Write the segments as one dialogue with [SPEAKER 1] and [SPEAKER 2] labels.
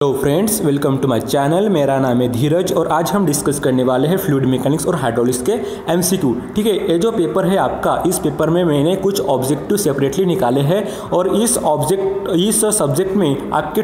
[SPEAKER 1] तो friends, welcome to my channel. मेरा नाम है धीरज और आज हम डिस्कस करने वाले हैं फ्लूइड मैकेनिक्स और हाइड्रोलिक्स के एमसीक्यू। ठीक है, ये जो पेपर है आपका, इस पेपर में मैंने कुछ ऑब्जेक्टिव सेपरेटली निकाले हैं और इस सब्जेक्ट में आपके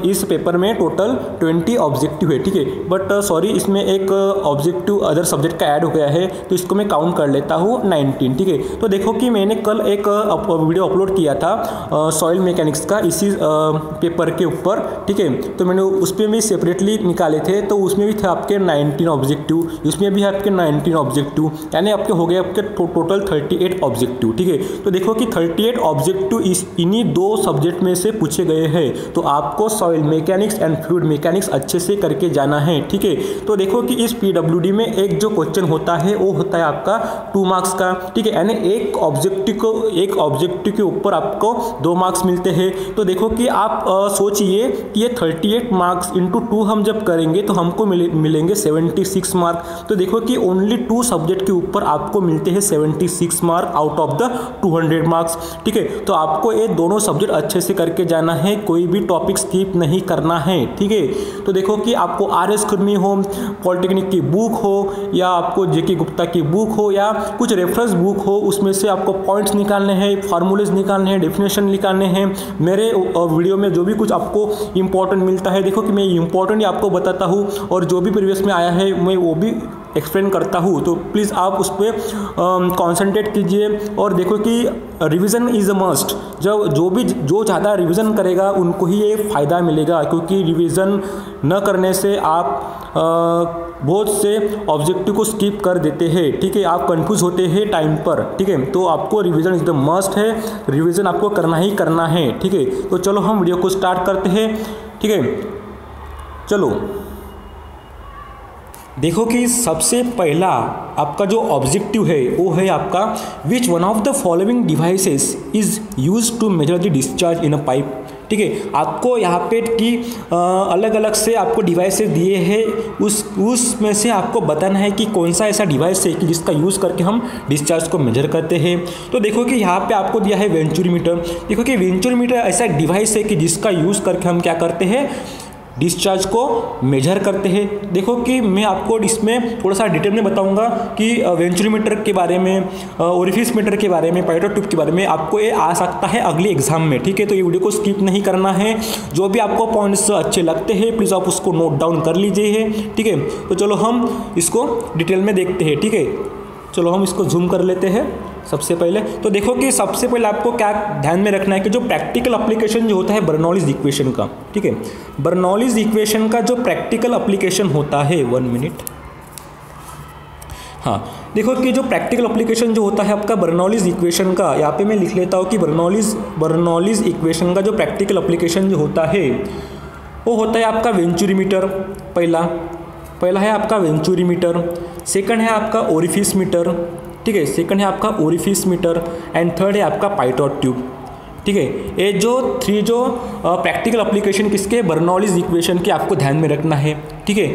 [SPEAKER 1] इस पेपर में टोटल 20 ऑब्जेक्टिव है। ठीक है, बट इसमें एक ऑब्जेक्टिव अदर सब्जेक्ट का ऐड हो गया है, तो इसको मैं काउंट कर लेता हूँ 19। ठीक है, तो देखो कि मैंने कल एक वीडियो अपलोड किया था सॉइल मैकेनिक्स का इसी पेपर के ऊपर। ठीक है, तो मैंने उस पर भी सेपरेटली निकाले थे, तो उसमें भी थे आपके 19 ऑब्जेक्टिव, इसमें भी आपके 19 ऑब्जेक्टिव, यानी आपके हो गए आपके टोटल 38 ऑब्जेक्टिव। ठीक है, तो देखो कि 38 ऑब्जेक्टिव इन्हीं दो सब्जेक्ट में से पूछे गए हैं, तो आपको soil mechanics and fluid mechanics अच्छे से करके जाना है। ठीक है, तो देखो कि इस पीडब्ल्यूडी में एक जो क्वेश्चन होता है वो होता है आपका 2 मार्क्स का। ठीक है, यानी एक ऑब्जेक्टिव के ऊपर आपको 2 मार्क्स मिलते हैं। तो देखो कि आप सोचिए कि ये 38 मार्क्स इंटू 2 हम जब करेंगे तो हमको मिलेंगे 76 मार्क। तो देखो कि ओनली 2 सब्जेक्ट के ऊपर आपको मिलते हैं 76 mark out of the 200 marks. ठीक है, तो आपको ये दोनों सब्जेक्ट अच्छे से करके जाना है, कोई भी टॉपिक स्किप नहीं करना है। ठीक है, तो देखो कि आपको RS खुरमी हो, पॉलिटेक्निक की बुक हो, या आपको JK गुप्ता की बुक हो, या कुछ रेफरेंस बुक हो, उसमें से आपको पॉइंट्स निकालने हैं, फार्मूलेज निकालने हैं, डेफिनेशन निकालने हैं। मेरे वीडियो में जो भी कुछ आपको इंपॉर्टेंट मिलता है, देखो कि मैं इंपॉर्टेंट ही आपको बताता हूँ, और जो भी प्रीवियस में आया है मैं वो भी एक्सप्लेन करता हूँ। तो प्लीज़ आप उस पर कॉन्सेंट्रेट कीजिए और देखो कि रिवीजन इज़ अ मस्ट। जो ज़्यादा रिवीजन करेगा उनको ही ये फ़ायदा मिलेगा, क्योंकि रिवीजन न करने से आप बहुत से ऑब्जेक्टिव को स्किप कर देते हैं। ठीक है, आप कंफ्यूज होते हैं टाइम पर। ठीक है, तो आपको रिवीजन इज़ द मस्ट है, रिवीजन आपको करना ही करना है। ठीक है, तो चलो हम वीडियो को स्टार्ट करते हैं। ठीक है, चलो देखो कि सबसे पहला आपका जो ऑब्जेक्टिव है वो है आपका which one of the following devices is use to measure the discharge in a pipe. ठीक है, आपको यहाँ पे कि अलग अलग से आपको डिवाइसेस दिए हैं, उसमें से आपको बताना है कि कौन सा ऐसा डिवाइस है कि जिसका यूज़ करके हम डिस्चार्ज को मेजर करते हैं। तो देखो कि यहाँ पे आपको दिया है वेंचुरीमीटर। देखो कि वेंचुरीमीटर ऐसा डिवाइस है कि जिसका यूज़ करके हम क्या करते हैं, डिस्चार्ज को मेजर करते हैं। देखो कि मैं आपको इसमें थोड़ा सा डिटेल में बताऊंगा कि वेंचुरीमीटर के बारे में, ओरिफिस मीटर के बारे में, पाइटो ट्यूब के बारे में आपको ये आ सकता है अगले एग्जाम में। ठीक है, तो ये वीडियो को स्किप नहीं करना है। जो भी आपको पॉइंट्स अच्छे लगते हैं प्लीज़ आप उसको नोट डाउन कर लीजिए। ठीक है, तो चलो हम इसको डिटेल में देखते हैं। ठीक है, चलो हम इसको जूम कर लेते हैं। सबसे पहले तो देखो कि सबसे पहले आपको क्या ध्यान में रखना है कि जो प्रैक्टिकल एप्लीकेशन जो होता है बर्नौलीज इक्वेशन का। ठीक है, बर्नौलीज इक्वेशन का जो प्रैक्टिकल एप्लीकेशन होता है, 1 मिनट। हाँ, देखो कि जो प्रैक्टिकल एप्लीकेशन जो होता है आपका बर्नौलीज इक्वेशन का, यहाँ पे मैं लिख लेता हूँ कि बर्नौलीज इक्वेशन का जो प्रैक्टिकल एप्लीकेशन जो होता है वो होता है आपका वेंचुरीमीटर। पहला है आपका वेंचुरीमीटर, सेकंड है आपका ओरिफिस मीटर। ठीक है, सेकंड है आपका ओरिफिस मीटर एंड थर्ड है आपका पाइटोट ट्यूब। ठीक है, ये जो 3 प्रैक्टिकल एप्लीकेशन किसके, बर्नौलीज इक्वेशन के आपको ध्यान में रखना है। ठीक है,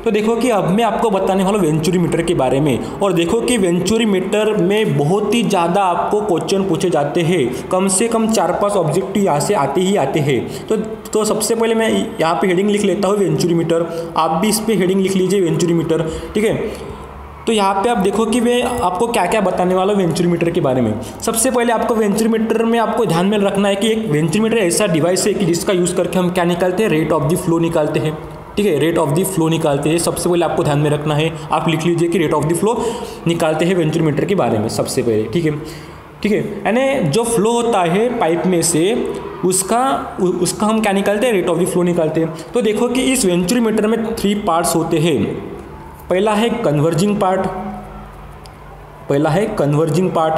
[SPEAKER 1] तो देखो कि अब मैं आपको बताने वाला वेंचुरीमीटर के बारे में। और देखो कि वेंचुरीमीटर में बहुत ही ज़्यादा आपको क्वेश्चन पूछे जाते हैं, कम से कम 4-5 ऑब्जेक्टिव यहाँ से आते ही आते हैं। तो सबसे पहले मैं यहाँ पे हेडिंग लिख लेता हूँ वेंचुरीमीटर, आप भी इस पर हेडिंग लिख लीजिए वेंचुरीमीटर। ठीक है, तो यहाँ पे आप देखो कि मैं आपको क्या क्या बताने वाला हूँ वेंचुरीमीटर के बारे में। सबसे पहले आपको वेंचुरीमीटर में आपको ध्यान में रखना है कि एक वेंचुरीमीटर ऐसा डिवाइस है कि जिसका यूज़ करके हम क्या निकालते हैं, रेट ऑफ द फ्लो निकालते हैं। ठीक है, रेट ऑफ द फ्लो निकालते हैं, सबसे पहले आपको ध्यान में रखना है। आप लिख लीजिए कि रेट ऑफ द फ्लो निकालते हैं वेंचुरीमीटर के बारे में सबसे पहले। ठीक है, यानी जो फ्लो होता है पाइप में से उसका हम क्या निकालते हैं, रेट ऑफ द फ्लो निकालते हैं। तो देखो कि इस वेंचुरीमीटर में 3 पार्ट्स होते हैं। पहला है कन्वर्जिंग पार्ट,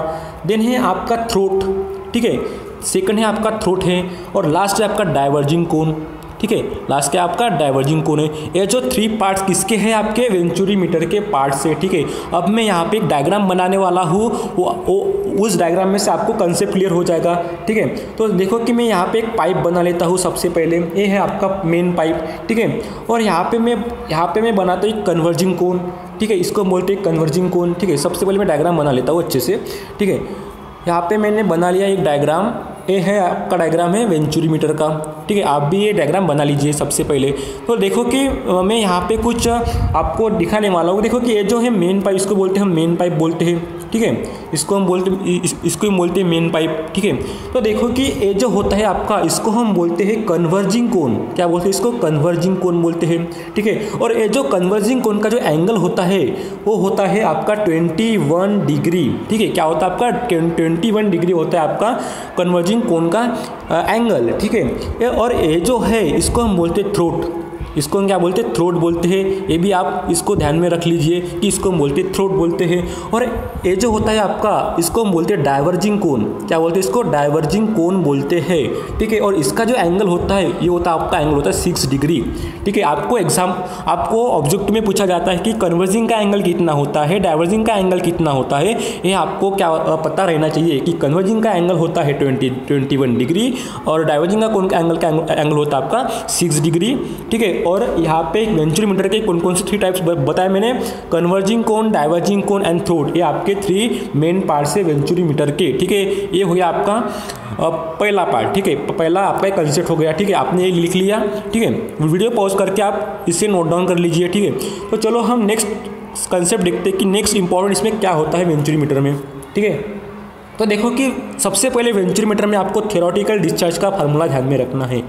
[SPEAKER 1] देन है आपका थ्रोट। ठीक है, सेकंड है आपका थ्रोट है, और लास्ट है आपका डाइवर्जिंग कोन। ठीक है, लास्ट क्या आपका डाइवर्जिंग कोन है। ये जो 3 पार्ट्स किसके हैं, आपके वेंचुरीमीटर के पार्ट्स है। ठीक है, अब मैं यहाँ पे एक डायग्राम बनाने वाला हूँ, उस डायग्राम में से आपको कंसेप्ट क्लियर हो जाएगा। ठीक है, तो देखो कि मैं यहाँ पे एक पाइप बना लेता हूँ। सबसे पहले ये है आपका मेन पाइप। ठीक है, और यहाँ पे मैं बनाता हूँ एक कन्वर्जिंग कोन। ठीक है, इसको बोलते हैं कन्वर्जिंग कोन। ठीक है, सबसे पहले मैं डायग्राम बना लेता हूँ अच्छे से। ठीक है, यहाँ पे मैंने बना लिया एक डायग्राम। ये है आपका डायग्राम है वेंचुरी मीटर का, ठीक है। आप भी ये डायग्राम बना लीजिए सबसे पहले। तो देखो कि मैं यहाँ पे कुछ आपको दिखाने वाला हूँ। देखो कि ये जो है मेन पाइप, इसको बोलते हैं हम मेन पाइप बोलते हैं, ठीक है। इसको हम बोलते हैं मेन पाइप, ठीक है। तो देखो कि ये जो होता है आपका, इसको हम बोलते हैं कन्वर्जिंग कोन। क्या बोलते हैं इसको? कन्वर्जिंग कोन बोलते हैं, ठीक है। और ये जो कन्वर्जिंग कोन का जो एंगल होता है वो होता है आपका 21 डिग्री, ठीक है। क्या होता है आपका? 21 डिग्री होता है आपका कन्वर्जिंग कोन का एंगल, ठीक है। और ये जो है इसको हम बोलते हैं थ्रोट। इसको हम क्या बोलते हैं? थ्रोट बोलते हैं। ये भी आप इसको ध्यान में रख लीजिए कि इसको हम बोलते हैं थ्रोट बोलते हैं। और ये जो होता है आपका, इसको हम बोलते हैं डाइवर्जिंग कोन। क्या बोलते हैं इसको? डाइवर्जिंग कोन बोलते हैं, ठीक है। और इसका जो एंगल होता है, ये होता है आपका एंगल होता है 6 डिग्री, ठीक है। आपको ऑब्जेक्ट में पूछा जाता है कि कन्वर्जिंग का एंगल कितना होता है, डाइवर्जिंग का एंगल कितना होता है। ये आपको क्या पता रहना चाहिए कि कन्वर्जिंग का एंगल होता है 21 डिग्री और डाइवर्जिंग का कोन का एंगल होता है आपका 6 डिग्री, ठीक है। और यहाँ पे वेंचुरी मीटर के कौन कौन से 3 टाइप्स बताए मैंने? Converging cone, diverging cone and throat. ये आपके 3 मेन पार्ट्स है वेंचुरी मीटर के, ठीक है। ये हो गया आपका पहला पार्ट, ठीक है। पहला आपका एक कंसेप्ट हो गया, ठीक है। आपने ये लिख लिया, ठीक है। वीडियो पॉज करके आप इसे नोट डाउन कर लीजिए, ठीक है। तो चलो हम नेक्स्ट कंसेप्ट देखते हैं कि नेक्स्ट इंपॉर्टेंट इसमें क्या होता है वेंचुरी मीटर में, ठीक है। तो देखो कि सबसे पहले वेंचुरी मीटर में आपको थ्योरेटिकल डिस्चार्ज का फार्मूला ध्यान में रखना है।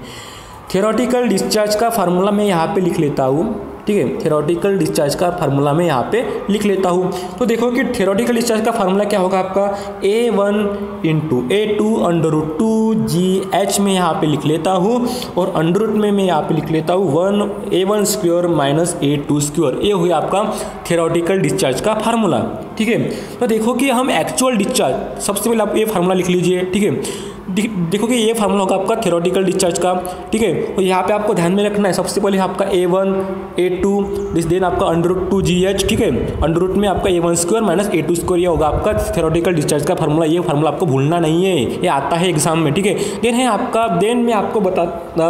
[SPEAKER 1] थ्योरेटिकल डिस्चार्ज का फार्मूला मैं यहाँ पे लिख लेता हूँ, ठीक है। थ्योरेटिकल डिस्चार्ज का फार्मूला मैं यहाँ पे लिख लेता हूँ। तो देखो कि थ्योरेटिकल डिस्चार्ज का फार्मूला क्या होगा आपका? A1 इंटू A2 √2GH में यहाँ पे लिख लेता हूँ और अंडर रूट में मैं यहाँ पे लिख लेता हूँ A1 square minus A2 square. ये हुआ आपका थ्योरेटिकल डिस्चार्ज का फार्मूला, ठीक है। तो देखो कि हम एक्चुअल डिस्चार्ज, सबसे पहले आप ये फार्मूला लिख लीजिए, ठीक है। देखो कि ये फार्मूला होगा आपका थ्योरेटिकल डिस्चार्ज का, ठीक है। और यहाँ पे आपको ध्यान में रखना है, सबसे पहले आपका A1 A2 देन आपका √2GH, ठीक है। अंडर रूट में आपका A1 square minus A2 square, ये होगा आपका थ्योरेटिकल डिस्चार्ज का फार्मूला। ये फार्मूला आपको भूलना नहीं है, ये आता है एग्जाम में, ठीक है। देन है आपका, देन मैं आपको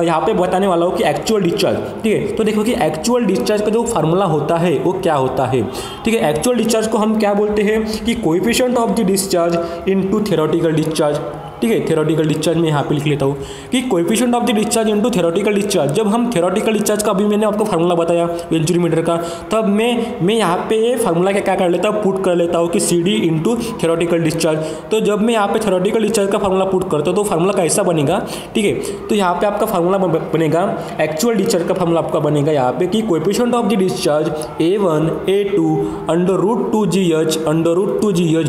[SPEAKER 1] यहाँ पे बताने वाला हूँ कि एक्चुअल डिस्चार्ज, ठीक है। तो देखो कि एक्चुअल डिस्चार्ज का जो फार्मूला होता है वो क्या होता है, ठीक है। एक्चुअल डिस्चार्ज को हम क्या बोलते हैं कि coefficient of the discharge into theoretical discharge, ठीक है। थ्योरेटिकल डिस्चार्ज में यहाँ पे लिख लेता हूँ कि coefficient of the discharge into theoretical discharge. जब हम थ्योरेटिकल डिस्चार्ज का, अभी मैंने आपको फार्मूला बताया वेंचुरी मीटर का, तब मैं यहाँ पे ये फार्मूला क्या कर लेता हूँ, पुट कर लेता हूँ कि CD इंटू थ्योरेटिकल डिस्चार्ज। तो जब मैं यहाँ पे थ्योरेटिकल डिस्चार्ज का फार्मूला पुट करता हूँ तो फार्मूला कैसा बनेगा, ठीक है। तो यहाँ पे आपका फार्मूला बनेगा, एक्चुअल डिस्चार्ज का फार्मूला आपका बनेगा यहाँ पे कि coefficient of the discharge A1 A2 √2GH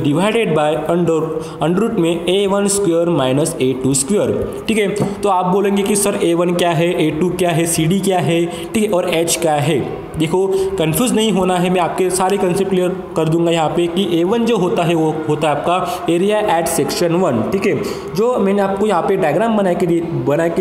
[SPEAKER 1] divided by under root में A1 square minus A2 square, ठीक है। तो आप बोलेंगे कि सर A1 क्या है, A2 क्या है, CD क्या है, ठीक है, और H क्या है। देखो कंफ्यूज नहीं होना है, मैं आपके सारे कंसेप्ट क्लियर कर दूंगा यहाँ पे कि A1 जो होता है वो होता है आपका एरिया एट सेक्शन 1, ठीक है। जो मैंने आपको यहाँ पे डायग्राम बना के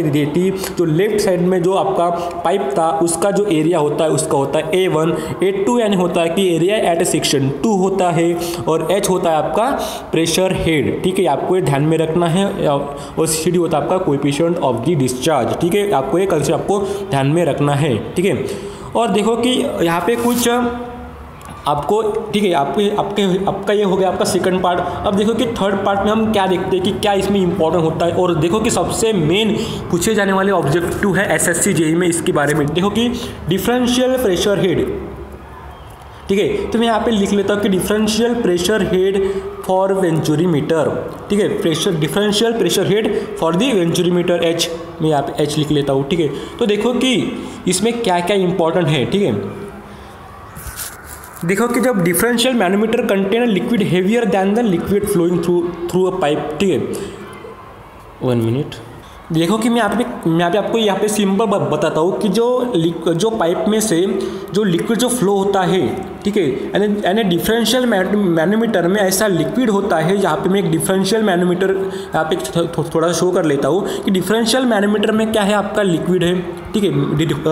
[SPEAKER 1] दी थी, जो लेफ्ट साइड में जो आपका पाइप था उसका जो एरिया होता है उसका होता है A1। A2 यानी होता है कि एरिया एट सेक्शन 2 होता है, और H होता है आपका प्रेशर हेड, ठीक है। आपको ये ध्यान में रखना है। और CD होता है आपका कोएफिशिएंट ऑफ द डिस्चार्ज, ठीक है। आपको ये कंसेप्ट आपको ध्यान में रखना है, ठीक है। और देखो कि यहाँ पे कुछ आपको, ठीक है, आपका ये हो गया आपका सेकंड पार्ट। अब देखो कि थर्ड पार्ट में हम क्या देखते हैं कि क्या इसमें इंपॉर्टेंट होता है। और देखो कि सबसे मेन पूछे जाने वाले ऑब्जेक्टिव है SSC JEE में इसके बारे में। देखो कि डिफरेंशियल प्रेशर हेड, ठीक है। तो मैं यहाँ पे लिख लेता हूँ कि differential pressure head for venturi meter, ठीक है। Differential pressure head for the venturi meter H, मैं यहाँ पे H लिख लेता हूँ, ठीक है। तो देखो कि इसमें क्या क्या इंपॉर्टेंट है, ठीक है। देखो कि जब differential manometer contain liquid heavier than the liquid flowing through a pipe, ठीक है। 1 मिनट। देखो कि मैं यहाँ पे आपको यहाँ पे सिंपल बताता हूँ कि जो पाइप में से जो लिक्विड जो फ्लो होता है, ठीक है, यानी डिफरेंशियल मैनोमीटर में ऐसा लिक्विड होता है। यहाँ पे मैं एक डिफरेंशियल मैनोमीटर यहाँ पे थोड़ा शो कर लेता हूँ कि डिफरेंशियल मैनोमीटर में क्या है आपका लिक्विड है, ठीक है।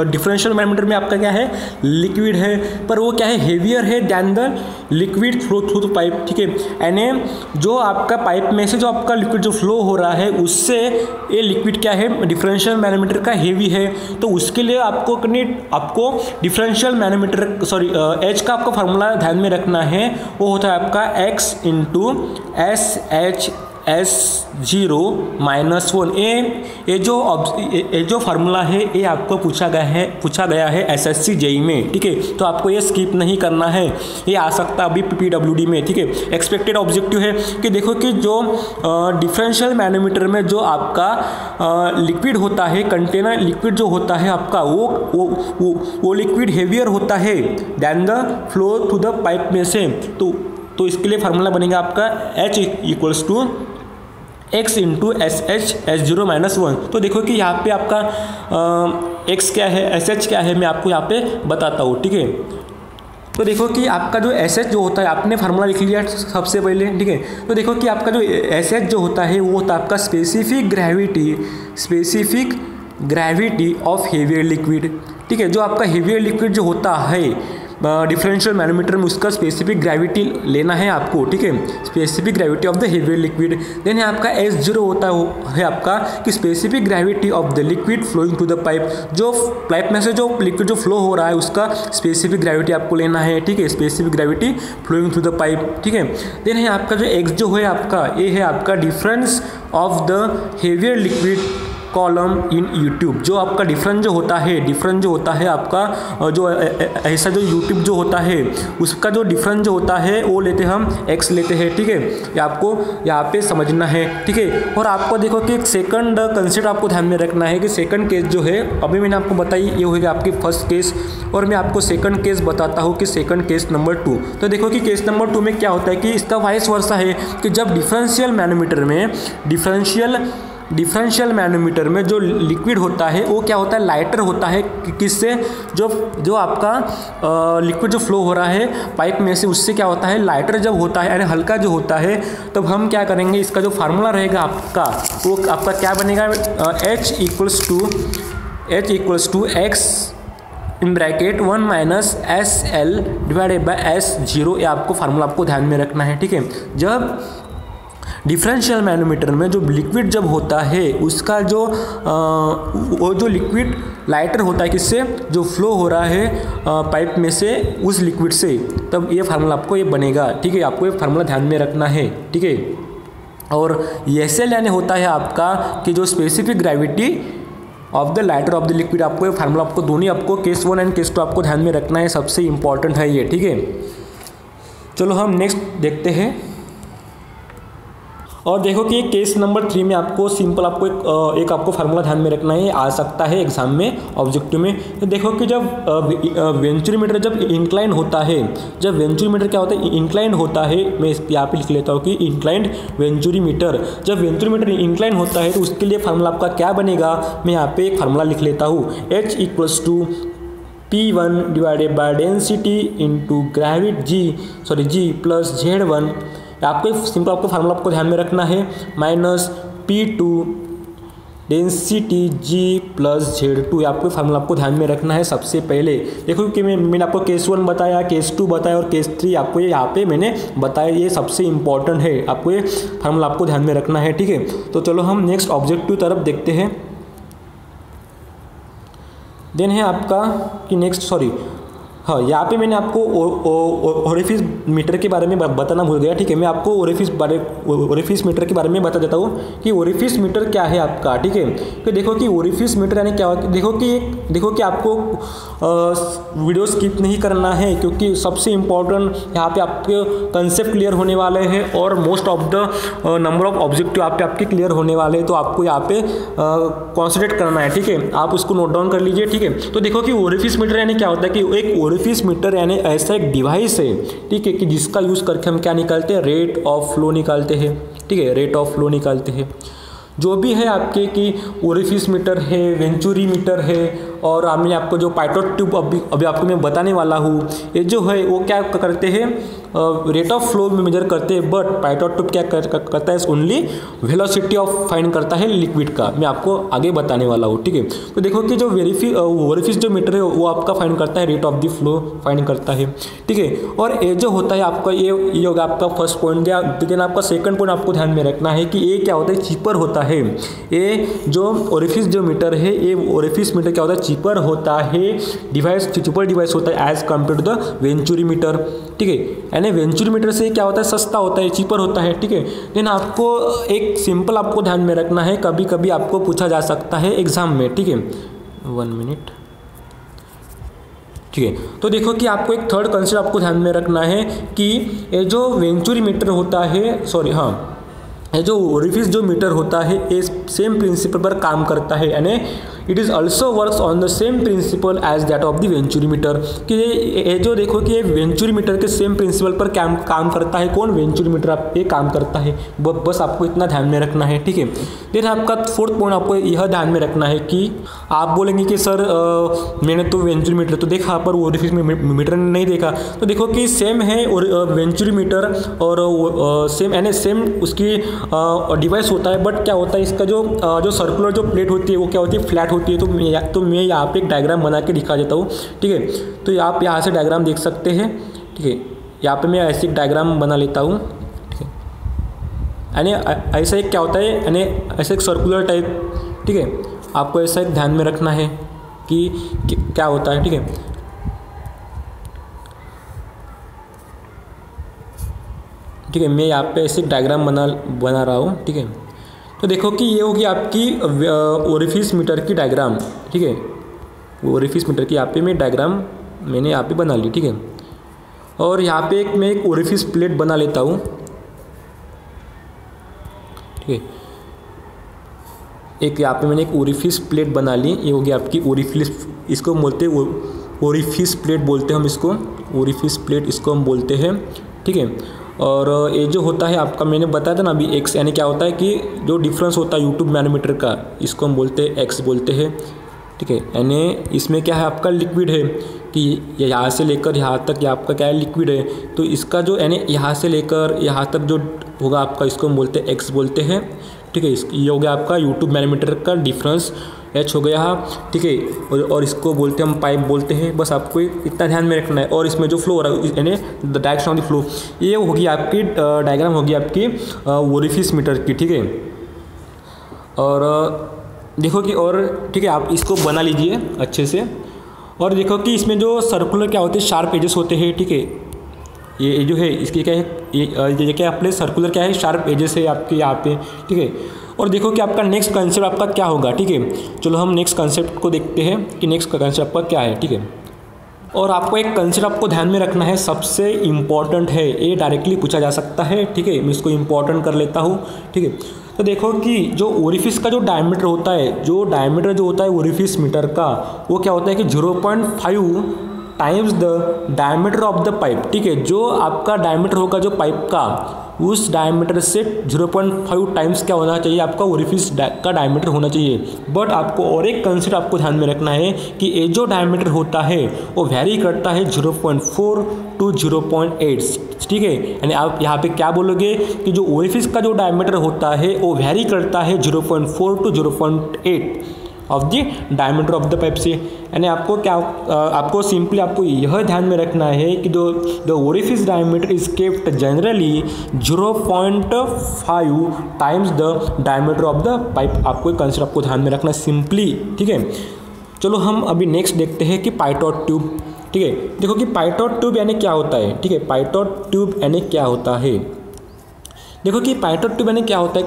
[SPEAKER 1] डिफरेंशियल मैनोमीटर में आपका क्या है, लिक्विड है, पर वो क्या है, हेवियर है than the liquid flow through the pipe, ठीक है। यानी जो आपका पाइप में से जो आपका लिक्विड जो फ्लो हो रहा है उससे ये लिक्विड क्या है, डिफरेंशियल मैनोमीटर का हेवी है। तो उसके लिए आपको डिफरेंशियल मैनोमीटर H का आपको फार्मूला ध्यान में रखना है। वो होता है आपका X इंटू SH S0 -1। ये जो फार्मूला है ये आपको पूछा गया है SSC JEE में, ठीक है। तो आपको ये स्किप नहीं करना है, ये आ सकता है अभी PWD में, ठीक है। एक्सपेक्टेड ऑब्जेक्टिव है कि देखो कि जो डिफरेंशियल मैनोमीटर में जो आपका लिक्विड होता है, कंटेनर लिक्विड जो होता है आपका, वो लिक्विड हेवियर होता है than the flow to the pipe में से। तो इसके लिए फार्मूला बनेगा आपका H = x into SH S0 -1। तो देखो कि यहाँ पे आपका x क्या है, SH क्या है, मैं आपको यहाँ पे बताता हूँ, ठीक है। तो देखो कि आपका जो SH जो होता है, आपने फार्मूला लिख लिया सबसे पहले, ठीक है। तो देखो कि आपका जो SH जो होता है वो होता है आपका specific gravity of heavier liquid, ठीक है। जो आपका हेवियर लिक्विड जो होता है डिफरेंशियल मैनोमीटर में, उसका स्पेसिफिक ग्रेविटी लेना है आपको, ठीक है। Specific gravity of the heavier liquid. Then है आपका S0 होता है आपका कि specific gravity of the liquid flowing to the pipe. जो पाइप में से जो लिक्विड जो फ्लो हो रहा है उसका स्पेसिफिक ग्रेविटी आपको लेना है, ठीक है। Specific gravity flowing through the pipe, ठीक है। देन है आपका जो X जो है आपका, ये है आपका difference of the heavier liquid column in YouTube. जो आपका डिफरेंस जो होता है आपका जो ऐसा जो यूट्यूब जो होता है उसका जो डिफरेंस जो होता है वो लेते हम x लेते हैं, ठीक है। ये आपको यहाँ पे समझना है, ठीक है। और आपको देखो कि एक सेकंड कंसेप्ट आपको ध्यान में रखना है कि सेकंड केस जो है, अभी मैंने आपको बताई ये होगा आपकी फर्स्ट केस, और मैं आपको सेकंड केस बताता हूँ कि सेकंड केस नंबर 2। तो देखो कि केस नंबर 2 में क्या होता है कि इसका वाइस वर्सा है कि जब डिफरेंशियल मैनोमीटर में जो लिक्विड होता है वो क्या होता है, लाइटर होता है। किससे? जो आपका लिक्विड जो फ्लो हो रहा है पाइप में से, उससे क्या होता है, लाइटर जब होता है यानी हल्का जो होता है, तब हम क्या करेंगे, इसका जो फार्मूला रहेगा आपका, वो आपका क्या बनेगा, H = x in bracket 1 - SL divided by S0। ये आपको फार्मूला आपको ध्यान में रखना है, ठीक है। जब डिफरेंशियल मैनोमीटर में जो लिक्विड जब होता है उसका वो जो लिक्विड लाइटर होता है, किससे, जो फ्लो हो रहा है पाइप में से उस लिक्विड से, तब ये फार्मूला आपको ये बनेगा, ठीक है। आपको ये फार्मूला ध्यान में रखना है, ठीक है। और SL यानी होता है आपका कि जो specific gravity of the lighter of the liquid. आपको ये फार्मूला आपको दोनों आपको केस 1 एंड केस 2 आपको ध्यान में रखना है, सबसे इंपॉर्टेंट है ये, ठीक है। चलो हम नेक्स्ट देखते हैं। और देखो कि केस नंबर 3 में आपको सिंपल आपको एक आपको फार्मूला ध्यान में रखना है, आ सकता है एग्जाम में ऑब्जेक्टिव में। तो देखो कि जब वेंचुरीमीटर जब इंक्लाइन होता है, जब वेंचुरीमीटर क्या होता है, इंक्लाइन होता है। मैं यहाँ पे लिख लेता हूँ कि इंक्लाइंड वेंचुरीमीटर। जब वेंचुरीमीटर इंक्लाइन होता है तो उसके लिए फार्मूला आपका क्या बनेगा, मैं यहाँ पे एक फार्मूला लिख लेता हूँ। H = P1 divided by density into gravity G plus Z1। आपको सिंपल आपको फार्मूला आपको ध्यान में रखना है, -P2 density G plus Z2। आपको फार्मूला आपको ध्यान में रखना है सबसे पहले। देखो कि मैंने आपको केस 1 बताया, केस 2 बताया और केस 3 आपको ये यहाँ पे मैंने बताया, ये सबसे इंपॉर्टेंट है। आपको ये फार्मूला आपको ध्यान में रखना है, ठीक है। तो चलो हम नेक्स्ट ऑब्जेक्टिव तरफ देखते हैं। देन है आपका कि हाँ, यहाँ पे मैंने आपको ओरिफिस मीटर के बारे में बताना भूल गया, ठीक है। मैं आपको ओरिफिस मीटर के बारे में बता देता हूँ कि ओरिफिस मीटर क्या है आपका, ठीक है। तो देखो कि ओरिफिस मीटर यानी क्या होता है, देखो कि आपको वीडियो स्किप नहीं करना है, क्योंकि सबसे इम्पोर्टेंट यहाँ पे आपके कंसेप्ट क्लियर होने वाले हैं और most of the number of objective यहाँ पे आपके क्लियर होने वाले हैं। तो आपको यहाँ पे कॉन्सेंट्रेट करना है, ठीक है। आप उसको नोट डाउन कर लीजिए, ठीक है। तो देखो कि ओरिफिस मीटर यानी क्या होता है कि एक ओरिफिस मीटर यानी ऐसा एक डिवाइस है, ठीक है, कि जिसका यूज़ करके हम क्या निकालते हैं, रेट ऑफ फ्लो निकालते हैं, ठीक है। रेट ऑफ फ्लो निकालते हैं। जो भी है आपके कि ओरिफिस मीटर है, वेंचुरी मीटर है, और हमने आपको जो पाइटोट ट्यूब अभी आपको मैं बताने वाला हूँ, ये जो है वो क्या करते हैं, रेट ऑफ फ्लो में मेजर करते हैं। बट पाइटोट ट्यूब क्या करता है, ओनली वेलोसिटी ऑफ फाइंड करता है लिक्विड का। मैं आपको आगे बताने वाला हूँ, ठीक है। तो देखो कि जो ओरिफिस जो मीटर है वो आपका फाइंड करता है, rate of the flow find करता है, ठीक है। और ये जो होता है आपका ये होगा आपका फर्स्ट पॉइंट। लेकिन आपका सेकंड पॉइंट आपको ध्यान में रखना है कि ये क्या होता है, चीपर होता है। ये जो ओरिफिस जो मीटर है, ये ओरिफिस मीटर क्या होता है, चीपर होता है डिवाइस, चीपर डिवाइस होता है as compare to the venturi meter, ठीक है। यानी वेंचुरी मीटर से क्या होता है, सस्ता होता है, चीपर होता है, ठीक है। लेकिन आपको एक सिंपल आपको ध्यान में रखना है, कभी कभी आपको पूछा जा सकता है एग्जाम में, ठीक है। 1 मिनट, ठीक है। तो देखो कि आपको एक थर्ड कंसेप्ट आपको ध्यान में रखना है कि ये जो वेंचुरी मीटर होता है, सॉरी हाँ, ये जो ओरिफिस जो मीटर होता है ये सेम प्रिंसिपल पर काम करता है, यानी it is also works on the same principle as that of the venturi meter, कि ये जो देखो कि ये वेंचुरी मीटर के सेम प्रिंसिपल पर काम करता है। कौन? वेंचुरी मीटर आप ये काम करता है, बस आपको इतना ध्यान में रखना है, ठीक है। फिर आपका फोर्थ पॉइंट आपको यह ध्यान में रखना है कि आप बोलेंगे कि सर मैंने तो वेंचुरी मीटर तो देखा पर ओरिफिस मीटर नहीं देखा, तो देखो कि सेम है और वेंचुरी मीटर और सेम यानी सेम उसकी डिवाइस होता है, बट क्या होता है इसका जो सर्कुलर जो प्लेट होती है वो क्या होती है, फ्लैट होती है। तो मैं यहाँ पे एक डायग्राम बना के दिखा देता हूँ, ठीक है। तो आप यहाँ से डायग्राम देख सकते हैं, ठीक है। यहाँ पे मैं ऐसे एक डायग्राम बना लेता हूँ, ठीक है। यानी ऐसा एक क्या होता है, यानी ऐसा एक सर्कुलर टाइप, ठीक है। आपको ऐसा एक ध्यान में रखना है कि क्या होता है, ठीक है। ठीक है, मैं यहाँ पे ऐसे डायग्राम बना रहा हूँ, ठीक है। तो देखो कि ये होगी आपकी ओरिफिस मीटर की डायग्राम, ठीक है। ओरिफिस मीटर की यहाँ पे मैं डायग्राम मैंने यहाँ पे बना ली, ठीक है। और यहाँ पे मैं एक ओरिफिस प्लेट बना लेता हूँ, ठीक है। एक यहाँ पे मैंने एक ओरिफिस प्लेट बना ली, ये होगी आपकी ओरिफिस, इसको बोलते हैं ओरिफिस प्लेट बोलते हैं हम इसको, ओरिफिस प्लेट इसको हम बोलते हैं, ठीक है। और ये जो होता है आपका मैंने बताया था ना अभी एक्स, यानी क्या होता है कि जो डिफरेंस होता है यूट्यूब मैनोमीटर का, इसको हम बोलते हैं एक्स बोलते हैं, ठीक है। यानी इसमें क्या है आपका लिक्विड है कि यहाँ से लेकर यहाँ तक ये आपका क्या है लिक्विड है, तो इसका जो यानी यहाँ से लेकर यहाँ तक जो होगा आपका इसको हम बोलते हैं एक्स बोलते हैं, ठीक है। ये हो गया आपका यूट्यूब मैनोमीटर का डिफरेंस, एच हो गया, ठीक है। और इसको बोलते हैं हम पाइप बोलते हैं, बस आपको इतना ध्यान में रखना है। और इसमें जो फ्लो हो रहा है यानी the direction of the flow, ये होगी आपकी डायग्राम होगी आपकी ओरिफिस मीटर की, ठीक है। और देखो कि और ठीक है आप इसको बना लीजिए अच्छे से। और देखो कि इसमें जो सर्कुलर क्या होते हैं, शार्प एजेस होते हैं, ठीक है। ये जो है इसके क्या है, ये क्या अपने सर्कुलर क्या है, शार्प एजेस है आपके यहाँ पे, ठीक है। और देखो कि आपका नेक्स्ट कंसेप्ट आपका क्या होगा, ठीक है। चलो हम नेक्स्ट कंसेप्ट को देखते हैं कि नेक्स्ट कंसेप्ट आपका क्या है, ठीक है। और आपको एक कंसेप्ट आपको ध्यान में रखना है, सबसे इम्पॉर्टेंट है, ये डायरेक्टली पूछा जा सकता है, ठीक है। मैं इसको इम्पॉर्टेंट कर लेता हूँ, ठीक है। तो देखो कि जो ओरिफिस का जो डायमीटर होता है, जो डायमीटर जो होता है ओरिफिस मीटर का, वो क्या होता है कि 0.5 times the diameter of the pipe, ठीक है। जो आपका डायमीटर होगा जो पाइप का, उस डायमीटर से 0.5 टाइम्स क्या होना चाहिए, आपका ओरिफिस का डायमीटर होना चाहिए। बट आपको और एक कंसेप्ट आपको ध्यान में रखना है कि ये जो डायमीटर होता है वो वैरी करता है 0.4 टू 0.8, ठीक है। यानी आप यहाँ पे क्या बोलोगे कि जो ओरिफिस का जो डायमीटर होता है वो वैरी करता है 0.4 to 0.8 of the diameter of the pipe से। यानी आपको क्या आपको सिंपली आपको यह ध्यान में रखना है कि the orifice diameter is kept generally 0.5 times the diameter of the pipe. आपको एक कंसेप्ट आपको ध्यान में रखना सिंपली, ठीक है। चलो हम अभी नेक्स्ट देखते हैं कि पाइटॉट ट्यूब, ठीक है। देखो कि पाइटॉट ट्यूब यानी क्या होता है, ठीक है। पाइटॉट ट्यूब यानी क्या होता है, देखो कि पाइटॉट ट्यूब यानी क्या होता है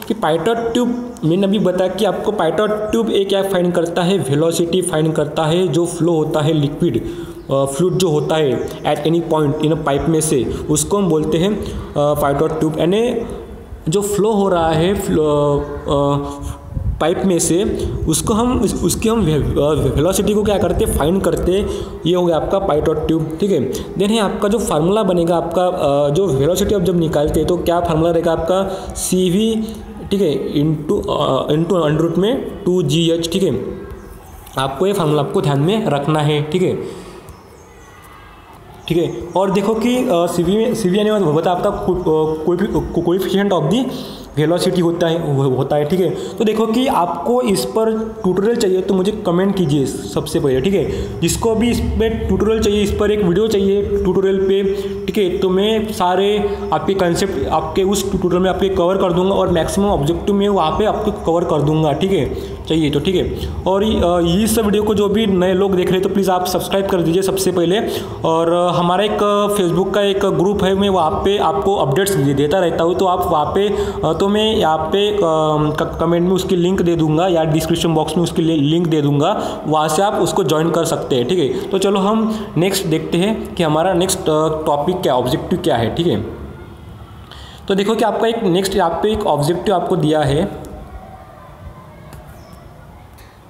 [SPEAKER 1] कि पाइटॉट ट्यूब मैंने अभी बताया कि आपको पाइटॉट ट्यूब एक क्या फाइंड करता है, वेलोसिटी फाइंड करता है, जो फ्लो होता है लिक्विड फ्लूइड जो होता है at any point in pipe में से, उसको हम बोलते हैं पाइटॉट ट्यूब। यानी जो फ्लो हो रहा है पाइप में से, उसको हम उसकी हम वेलोसिटी को क्या करते फाइंड करते, ये हो गया आपका पाइटॉट ट्यूब, ठीक है। देन है आपका जो फार्मूला बनेगा आपका जो वेलोसिटी आप जब निकालते हैं तो क्या फार्मूला रहेगा आपका CV, ठीक है, इंटू अंडर में 2GH, ठीक है। आपको ये फार्मूला आपको ध्यान में रखना है, ठीक है, ठीक है। और देखो कि CV यानी होता है आपका कोएफिशिएंट ऑफ दी वेलोसिटी होता है ठीक है। तो देखो कि आपको इस पर ट्यूटोरियल चाहिए तो मुझे कमेंट कीजिए सबसे पहले, ठीक है। जिसको भी इस पर ट्यूटोरियल चाहिए, इस पर एक वीडियो चाहिए ट्यूटोरियल पे, ठीक है, तो मैं सारे आपके कंसेप्ट आपके उस ट्यूटोरियल में आपके कवर कर दूंगा और मैक्सिमम ऑब्जेक्टिव में वहाँ पे आपको कवर कर दूंगा, ठीक है, चाहिए तो, ठीक है। और इस वीडियो को जो भी नए लोग देख रहे हैं तो प्लीज़ आप सब्सक्राइब कर दीजिए सबसे पहले। और हमारा एक फेसबुक का एक ग्रुप है, मैं वहाँ पे आपको अपडेट्स देता रहता हूँ, तो आप वहाँ पे तो मैं यहाँ पे कमेंट में उसकी लिंक दे दूंगा या डिस्क्रिप्शन बॉक्स में उसकी लिंक दे दूंगा, वहाँ से आप उसको ज्वाइन कर सकते हैं, ठीक है। तो चलो हम नेक्स्ट देखते हैं कि हमारा नेक्स्ट टॉपिक क्या, ऑब्जेक्टिव क्या है, ठीक है। तो देखो कि आपका एक नेक्स्ट यहाँ पे एक ऑब्जेक्टिव आपको दिया है,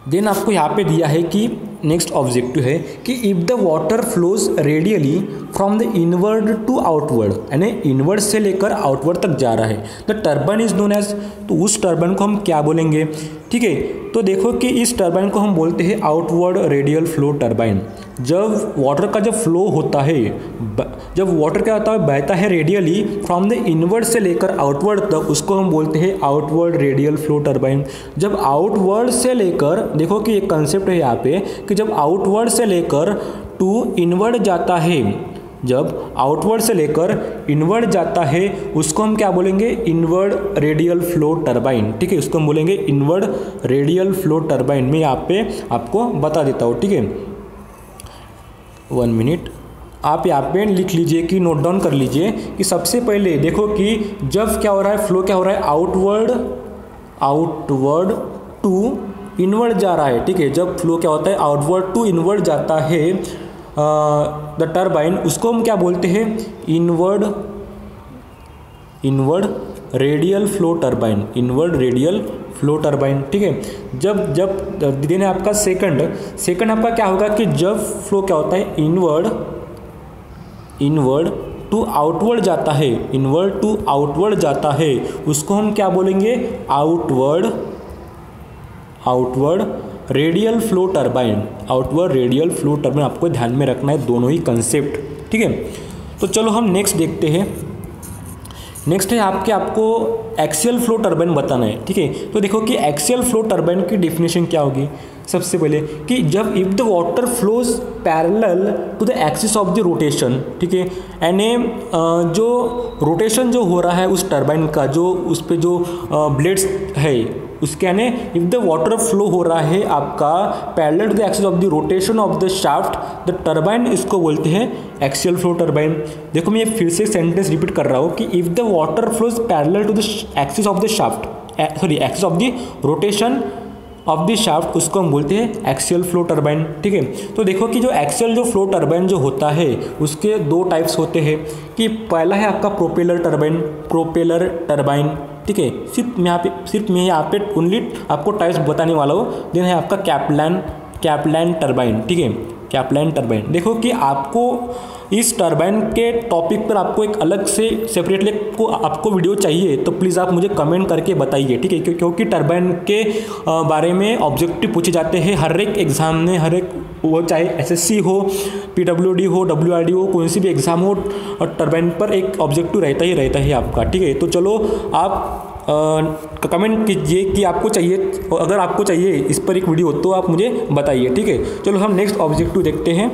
[SPEAKER 1] देन आपको यहाँ पे दिया है कि नेक्स्ट ऑब्जेक्टिव है कि if the water flows radially from the inward to outward, यानी इनवर्ड से लेकर आउटवर्ड तक जा रहा है, the turbine is known as, तो उस टर्बाइन को हम क्या बोलेंगे, ठीक है। तो देखो कि इस टर्बाइन को हम बोलते हैं आउटवर्ड रेडियल फ्लो टर्बाइन। जब वाटर का जब फ्लो होता है, जब वाटर क्या होता है, बहता है रेडियली फ्रॉम द इनवर्ड से लेकर आउटवर्ड तक, उसको हम बोलते हैं आउटवर्ड रेडियल फ्लो टर्बाइन। जब आउटवर्ड से लेकर, देखो कि एक कंसेप्ट है यहाँ पे कि जब आउटवर्ड से लेकर टू इनवर्ड जाता है, जब आउटवर्ड से लेकर इनवर्ड जाता है, उसको हम क्या बोलेंगे, इनवर्ड रेडियल फ्लो टर्बाइन, ठीक है, उसको हम बोलेंगे इनवर्ड रेडियल फ्लो टर्बाइन। मैं यहाँ पे आपको बता देता हूँ, ठीक है, 1 मिनट आप यहाँ पे लिख लीजिए कि नोट डाउन कर लीजिए कि सबसे पहले देखो कि जब क्या हो रहा है, फ्लो क्या हो रहा है, आउटवर्ड टू इनवर्ड जा रहा है, ठीक है। जब फ्लो क्या होता है, आउटवर्ड टू इनवर्ड जाता है द टर्बाइन, उसको हम क्या बोलते हैं, inward radial flow turbine, inward radial flow turbine, ठीक है। जब दिन है आपका सेकंड आपका क्या होगा कि जब फ्लो क्या होता है, इनवर्ड टू आउटवर्ड जाता है, इनवर्ड टू आउटवर्ड जाता है, उसको हम क्या बोलेंगे, outward radial flow turbine, outward radial flow turbine. आपको ध्यान में रखना है दोनों ही कंसेप्ट, ठीक है। तो चलो हम नेक्स्ट देखते हैं। नेक्स्ट है आपको एक्सियल फ्लो टर्बाइन बताना है, ठीक है। तो देखो कि एक्सियल फ्लो टर्बाइन की डेफिनेशन क्या होगी, सबसे पहले कि जब if the water flows parallel to the axis of the rotation, ठीक है, यानी जो रोटेशन जो हो रहा है उस टर्बाइन का, जो उस पर जो ब्लेड्स है उसके, यानी इफ द वाटर फ्लो हो रहा है आपका parallel to the axis of the rotation of the shaft, the turbine, इसको बोलते हैं एक्सियल फ्लो टर्बाइन। देखो मैं ये फिर से सेंटेंस रिपीट कर रहा हूँ कि if the water flows parallel to the axis of the shaft, axis of the rotation of the shaft, उसको हम बोलते हैं एक्सियल फ्लो टर्बाइन, ठीक है। तो देखो कि जो एक्सियल जो फ्लो टर्बाइन जो होता है उसके 2 टाइप्स होते हैं कि पहला है आपका प्रोपेलर टर्बाइन, ठीक है। सिर्फ मैं यहाँ पे ओनली आपको टाइप्स बताने वाला हूँ। देन है आपका कैपलान टर्बाइन, ठीक है, कैपलान टर्बाइन। देखो कि आपको इस टर्बाइन के टॉपिक पर आपको एक अलग से सेपरेटली आपको वीडियो चाहिए तो प्लीज़ आप मुझे कमेंट करके बताइए, ठीक है, क्योंकि टर्बाइन के बारे में ऑब्जेक्टिव पूछे जाते हैं हर एक एग्ज़ाम में, हर एक, वो चाहे एसएससी हो, पीडब्ल्यूडी हो, डब्ल्यूआरडी हो, कोई सी भी एग्ज़ाम हो, और टर्बाइन पर एक ऑब्जेक्टिव रहता ही आपका, ठीक है। तो चलो आप कमेंट कीजिए कि आपको चाहिए, अगर आपको चाहिए इस पर एक वीडियो तो आप मुझे बताइए, ठीक है। चलो हम नेक्स्ट ऑब्जेक्टिव देखते हैं।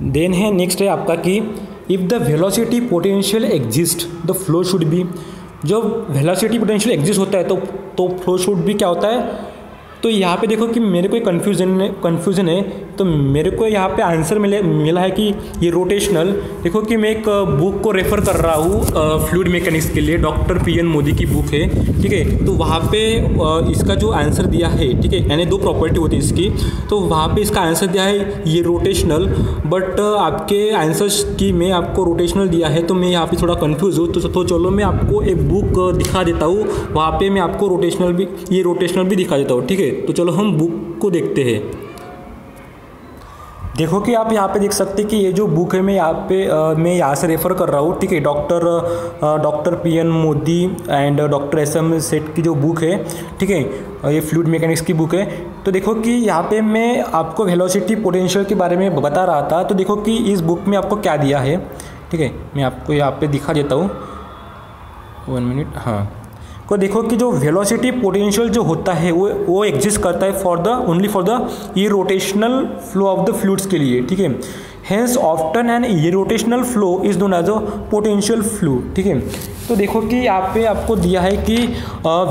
[SPEAKER 1] देन है नेक्स्ट है आपका कि if the velocity potential exist the flow should be, जब वेलोसिटी पोटेंशियल एग्जिस्ट होता है तो फ्लो शुड भी क्या होता है। तो यहाँ पे देखो कि मेरे को कन्फ्यूज़न है, तो मेरे को यहाँ पे आंसर मिला है कि ये रोटेशनल। देखो कि मैं एक बुक को रेफ़र कर रहा हूँ फ्लूइड मैकेनिक्स के लिए, डॉक्टर पीएन मोदी की बुक है, ठीक है। तो वहाँ पे इसका जो आंसर दिया है, ठीक है, यानी 2 प्रॉपर्टी होती है इसकी, तो वहाँ पे इसका आंसर दिया है ये रोटेशनल, बट आपके आंसर्स की मैं आपको रोटेशनल दिया है तो मैं यहाँ पे थोड़ा कन्फ्यूज़ हूँ। तो चलो मैं आपको एक बुक दिखा देता हूँ, वहाँ पर मैं आपको रोटेशनल भी दिखा देता हूँ, ठीक है। तो चलो हम बुक को देखते हैं। देखो कि आप यहाँ पे देख सकते हैं कि ये जो बुक है मैं यहाँ से रेफ़र कर रहा हूँ, ठीक है, doctor PN Modi and doctor SM सेठ की जो बुक है, ठीक है, ये फ्लूइड मैकेनिक्स की बुक है। तो देखो कि यहाँ पे मैं आपको वेलोसिटी पोटेंशियल के बारे में बता रहा था, तो देखो कि इस बुक में आपको क्या दिया है, ठीक है, मैं आपको यहाँ पे दिखा देता हूँ। 1 मिनट, हाँ। को देखो कि जो वेलोसिटी पोटेंशियल जो होता है वो एग्जिस्ट करता है only for the irrotational flow of the fluids के लिए, ठीक है। Hence often an irrotational flow is known as a potential flow, ठीक है। तो देखो कि यहाँ पे आपको दिया है कि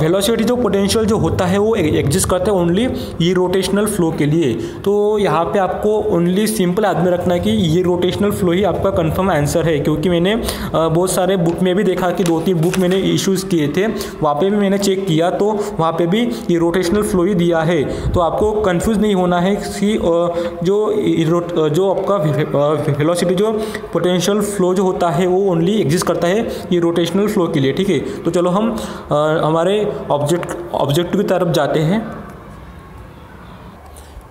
[SPEAKER 1] वेलोसिटी जो पोटेंशियल जो होता है वो एग्जिस्ट करता है ओनली ये रोटेशनल फ्लो के लिए। तो यहाँ पे आपको ओनली सिंपल याद में रखना है कि ये रोटेशनल फ्लो ही आपका कंफर्म आंसर है, क्योंकि मैंने बहुत सारे बुक में भी देखा कि 2-3 बुक मैंने इश्यूज़ किए थे, वहाँ पे भी मैंने चेक किया तो वहाँ पे भी ये रोटेशनल फ्लो ही दिया है। तो आपको कंफ्यूज नहीं होना है कि जो आपका वेलोसिटी जो पोटेंशियल फ्लो जो होता है वो ओनली एग्जिस्ट करता है ये रोटेशनल फ्लो के लिए, ठीक है। तो चलो हम हमारे ऑब्जेक्टिव की तरफ जाते हैं।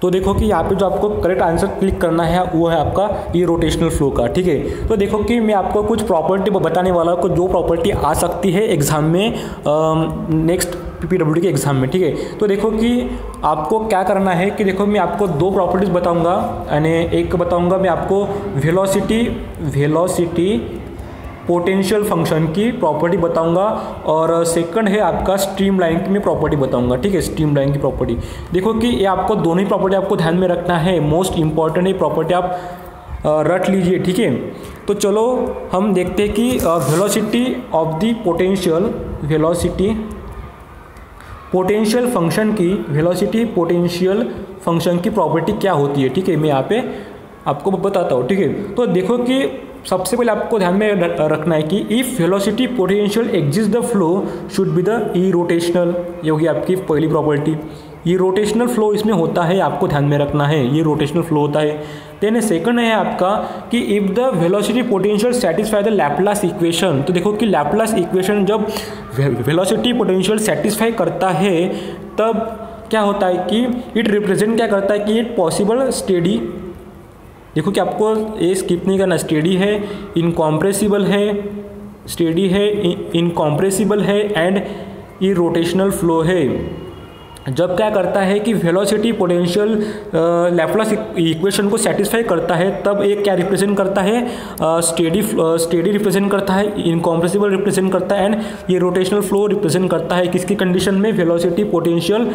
[SPEAKER 1] तो देखो कि यहाँ पे जो आपको करेक्ट आंसर क्लिक करना है वो है आपका ये रोटेशनल फ्लो का, ठीक है। तो देखो कि मैं आपको कुछ प्रॉपर्टी बताने वाला हूँ, जो प्रॉपर्टी आ सकती है एग्जाम में, नेक्स्ट PWD के एग्जाम में, ठीक है। तो देखो कि आपको क्या करना है कि देखो मैं आपको 2 प्रॉपर्टीज बताऊंगा, यानी एक बताऊंगा मैं आपको वेलोसिटी पोटेंशियल फंक्शन की प्रॉपर्टी बताऊंगा, और सेकंड है आपका स्ट्रीमलाइन की मैं प्रॉपर्टी बताऊंगा, ठीक है। स्ट्रीमलाइन की प्रॉपर्टी देखो कि ये आपको दोनों ही प्रॉपर्टी आपको ध्यान में रखना है, मोस्ट इंपॉर्टेंट है प्रॉपर्टी, आप रट लीजिए, ठीक है। तो चलो हम देखते हैं कि velocity of the potential function की प्रॉपर्टी क्या होती है, ठीक है। मैं यहाँ पे आपको बताता हूँ, ठीक है। तो देखो कि सबसे पहले आपको ध्यान में रखना है कि if velocity potential exist the flow should be the irrotational, ये होगी आपकी पहली प्रॉपर्टी। ये रोटेशनल फ्लो इसमें होता है, आपको ध्यान में रखना है, ये रोटेशनल फ्लो होता है। देन सेकंड है आपका कि if the velocity potential satisfy the Laplace equation. तो देखो कि लैप्लास इक्वेशन जब वेलोसिटी पोटेंशियल सेटिस्फाई करता है तब क्या होता है कि इट रिप्रेजेंट क्या करता है कि इट पॉसिबल स्टेडी, देखो कि आपको ये स्किप नहीं करना, स्टेडी है, इनकॉम्प्रेसिबल है, स्टेडी है, इनकॉम्प्रेसिबल है एंड ये रोटेशनल फ्लो है। जब क्या करता है कि वेलोसिटी पोटेंशियल लैप्लास इक्वेशन को सेटिस्फाई करता है तब एक क्या रिप्रेजेंट करता है, स्टेडी रिप्रेजेंट करता है, इनकॉम्प्रेसिबल रिप्रेजेंट करता है एंड ये रोटेशनल फ्लो रिप्रेजेंट करता है। किसकी कंडीशन में, वेलोसिटी पोटेंशियल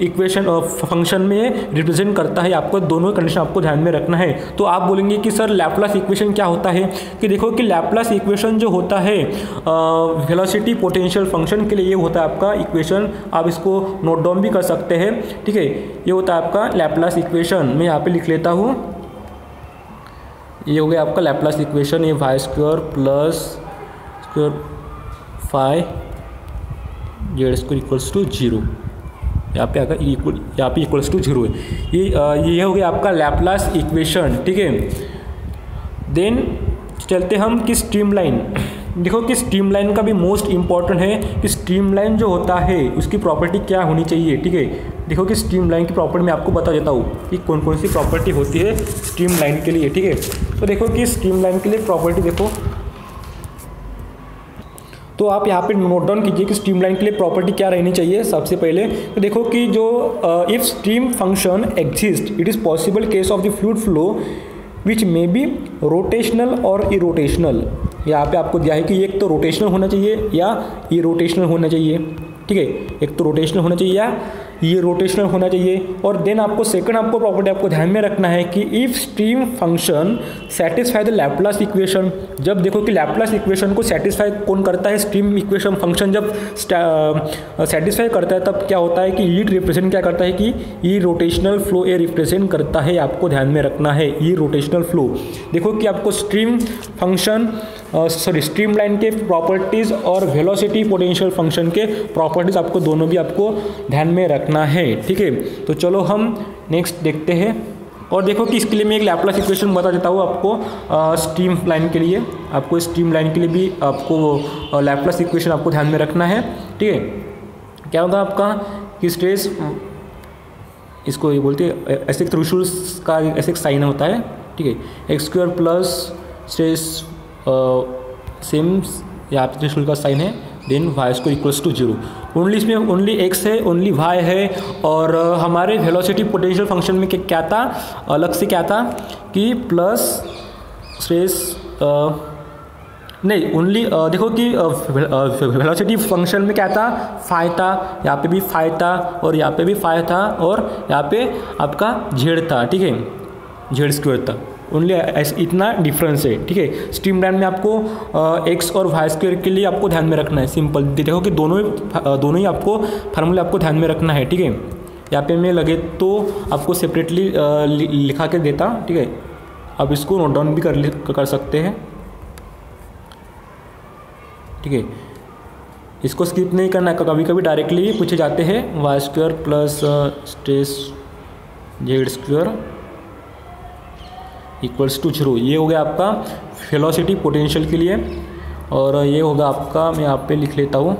[SPEAKER 1] इक्वेशन फंक्शन में रिप्रेजेंट करता है। आपको दोनों कंडीशन आपको ध्यान में रखना है। तो आप बोलेंगे कि सर लैप्लास इक्वेशन क्या होता है, कि देखो कि लैप्लास इक्वेशन जो होता है वेलोसिटी पोटेंशियल फंक्शन के लिए ये होता है आपका इक्वेशन, आप इसको नोट डाउन भी कर सकते हैं, ठीक है। ये होता है आपका लैप्लास इक्वेशन, मैं यहाँ पे लिख लेता हूँ, ये हो गया आपका लैप्लास इक्वेशन, ये y² + phi z² equals to 0, यहाँ पे आकर यहाँ पे इक्वल्स टू 0 है। ये हो गया आपका लैप्लास इक्वेशन, ठीक है। देन चलते हम कि स्ट्रीमलाइन, देखो कि स्ट्रीमलाइन का भी मोस्ट इंपॉर्टेंट है कि स्ट्रीमलाइन जो होता है उसकी प्रॉपर्टी क्या होनी चाहिए, ठीक है। देखो कि स्ट्रीमलाइन की प्रॉपर्टी मैं आपको बता देता हूँ कि कौन कौन सी प्रॉपर्टी होती है स्ट्रीमलाइन के लिए, ठीक है। तो देखो कि स्ट्रीमलाइन के लिए प्रॉपर्टी देखो, तो आप यहाँ पे नोट डाउन कीजिए कि स्ट्रीमलाइन के लिए प्रॉपर्टी क्या रहनी चाहिए। सबसे पहले तो देखो कि जो if stream function exist it is possible case of the fluid flow which may be rotational और इरोटेशनल। यहाँ पे आपको दिया है कि एक तो रोटेशनल होना चाहिए या इरोटेशनल होना चाहिए, ठीक है। एक तो रोटेशनल होना चाहिए या ये रोटेशनल होना चाहिए। और देन आपको सेकंड आपको प्रॉपर्टी आपको ध्यान में रखना है कि if stream function satisfy the Laplace equation, जब देखो कि लैप्लास इक्वेशन को सेटिस्फाई कौन करता है, स्ट्रीम इक्वेशन फंक्शन जब सेटिस्फाई करता है तब क्या होता है कि ये रिप्रेजेंट क्या करता है कि ये रोटेशनल फ्लो ये रिप्रेजेंट करता है, आपको ध्यान में रखना है ये रोटेशनल फ्लो। देखो कि आपको स्ट्रीम फंक्शन स्ट्रीमलाइन के प्रॉपर्टीज़ और वेलोसिटी पोटेंशियल फंक्शन के प्रॉपर्टीज़ आपको दोनों भी आपको ध्यान में रखना है, ठीक है। तो चलो हम नेक्स्ट देखते हैं। और देखो कि इसके लिए मैं एक लैप्लास इक्वेशन बता देता हूँ आपको स्ट्रीमलाइन के लिए। आपको स्ट्रीमलाइन के लिए भी आपको लैप्लास इक्वेशन आपको ध्यान में रखना है, ठीक है। क्या होगा आपका कि स्ट्रेस, इसको ये बोलते हैं ऐसे थ्रेशोल्ड का ऐसे साइन होता है, ठीक है। x² प्लस स्ट्रेस सेम्स यहाँ पे थ्रेशोल्ड का साइन है, then y² equals to 0। Only इसमें ओनली x है, ओनली y है। और हमारे वेलोसिटी पोटेंशियल फंक्शन में क्या था, अलग से क्या था कि प्लस स्ट्रेस नहीं, ओनली देखो कि वेलोसिटी फंक्शन में क्या था, फाइ था, यहाँ पे भी फाइ था और यहाँ पे भी फाइ था और यहाँ पे आपका जेड था, ठीक है, जेड स्क्वायर था, ओनली इतना डिफरेंस है, ठीक है। स्ट्रीमलाइन में आपको एक्स और वाई स्क्वायर के लिए आपको ध्यान में रखना है, सिंपल। देखो कि दोनों ही आपको फार्मूले आपको ध्यान में रखना है, ठीक है। यहाँ पे मैं लगे तो आपको सेपरेटली लिखा के देता, ठीक है। अब इसको नोट डाउन भी कर सकते हैं, ठीक है। इसको स्किप नहीं करना, कभी कभी डायरेक्टली पूछे जाते हैं Y square plus stress Z square equals to 0। ये हो गया आपका वेलोसिटी पोटेंशियल के लिए, और ये होगा आपका, मैं यहाँ पे लिख लेता हूँ,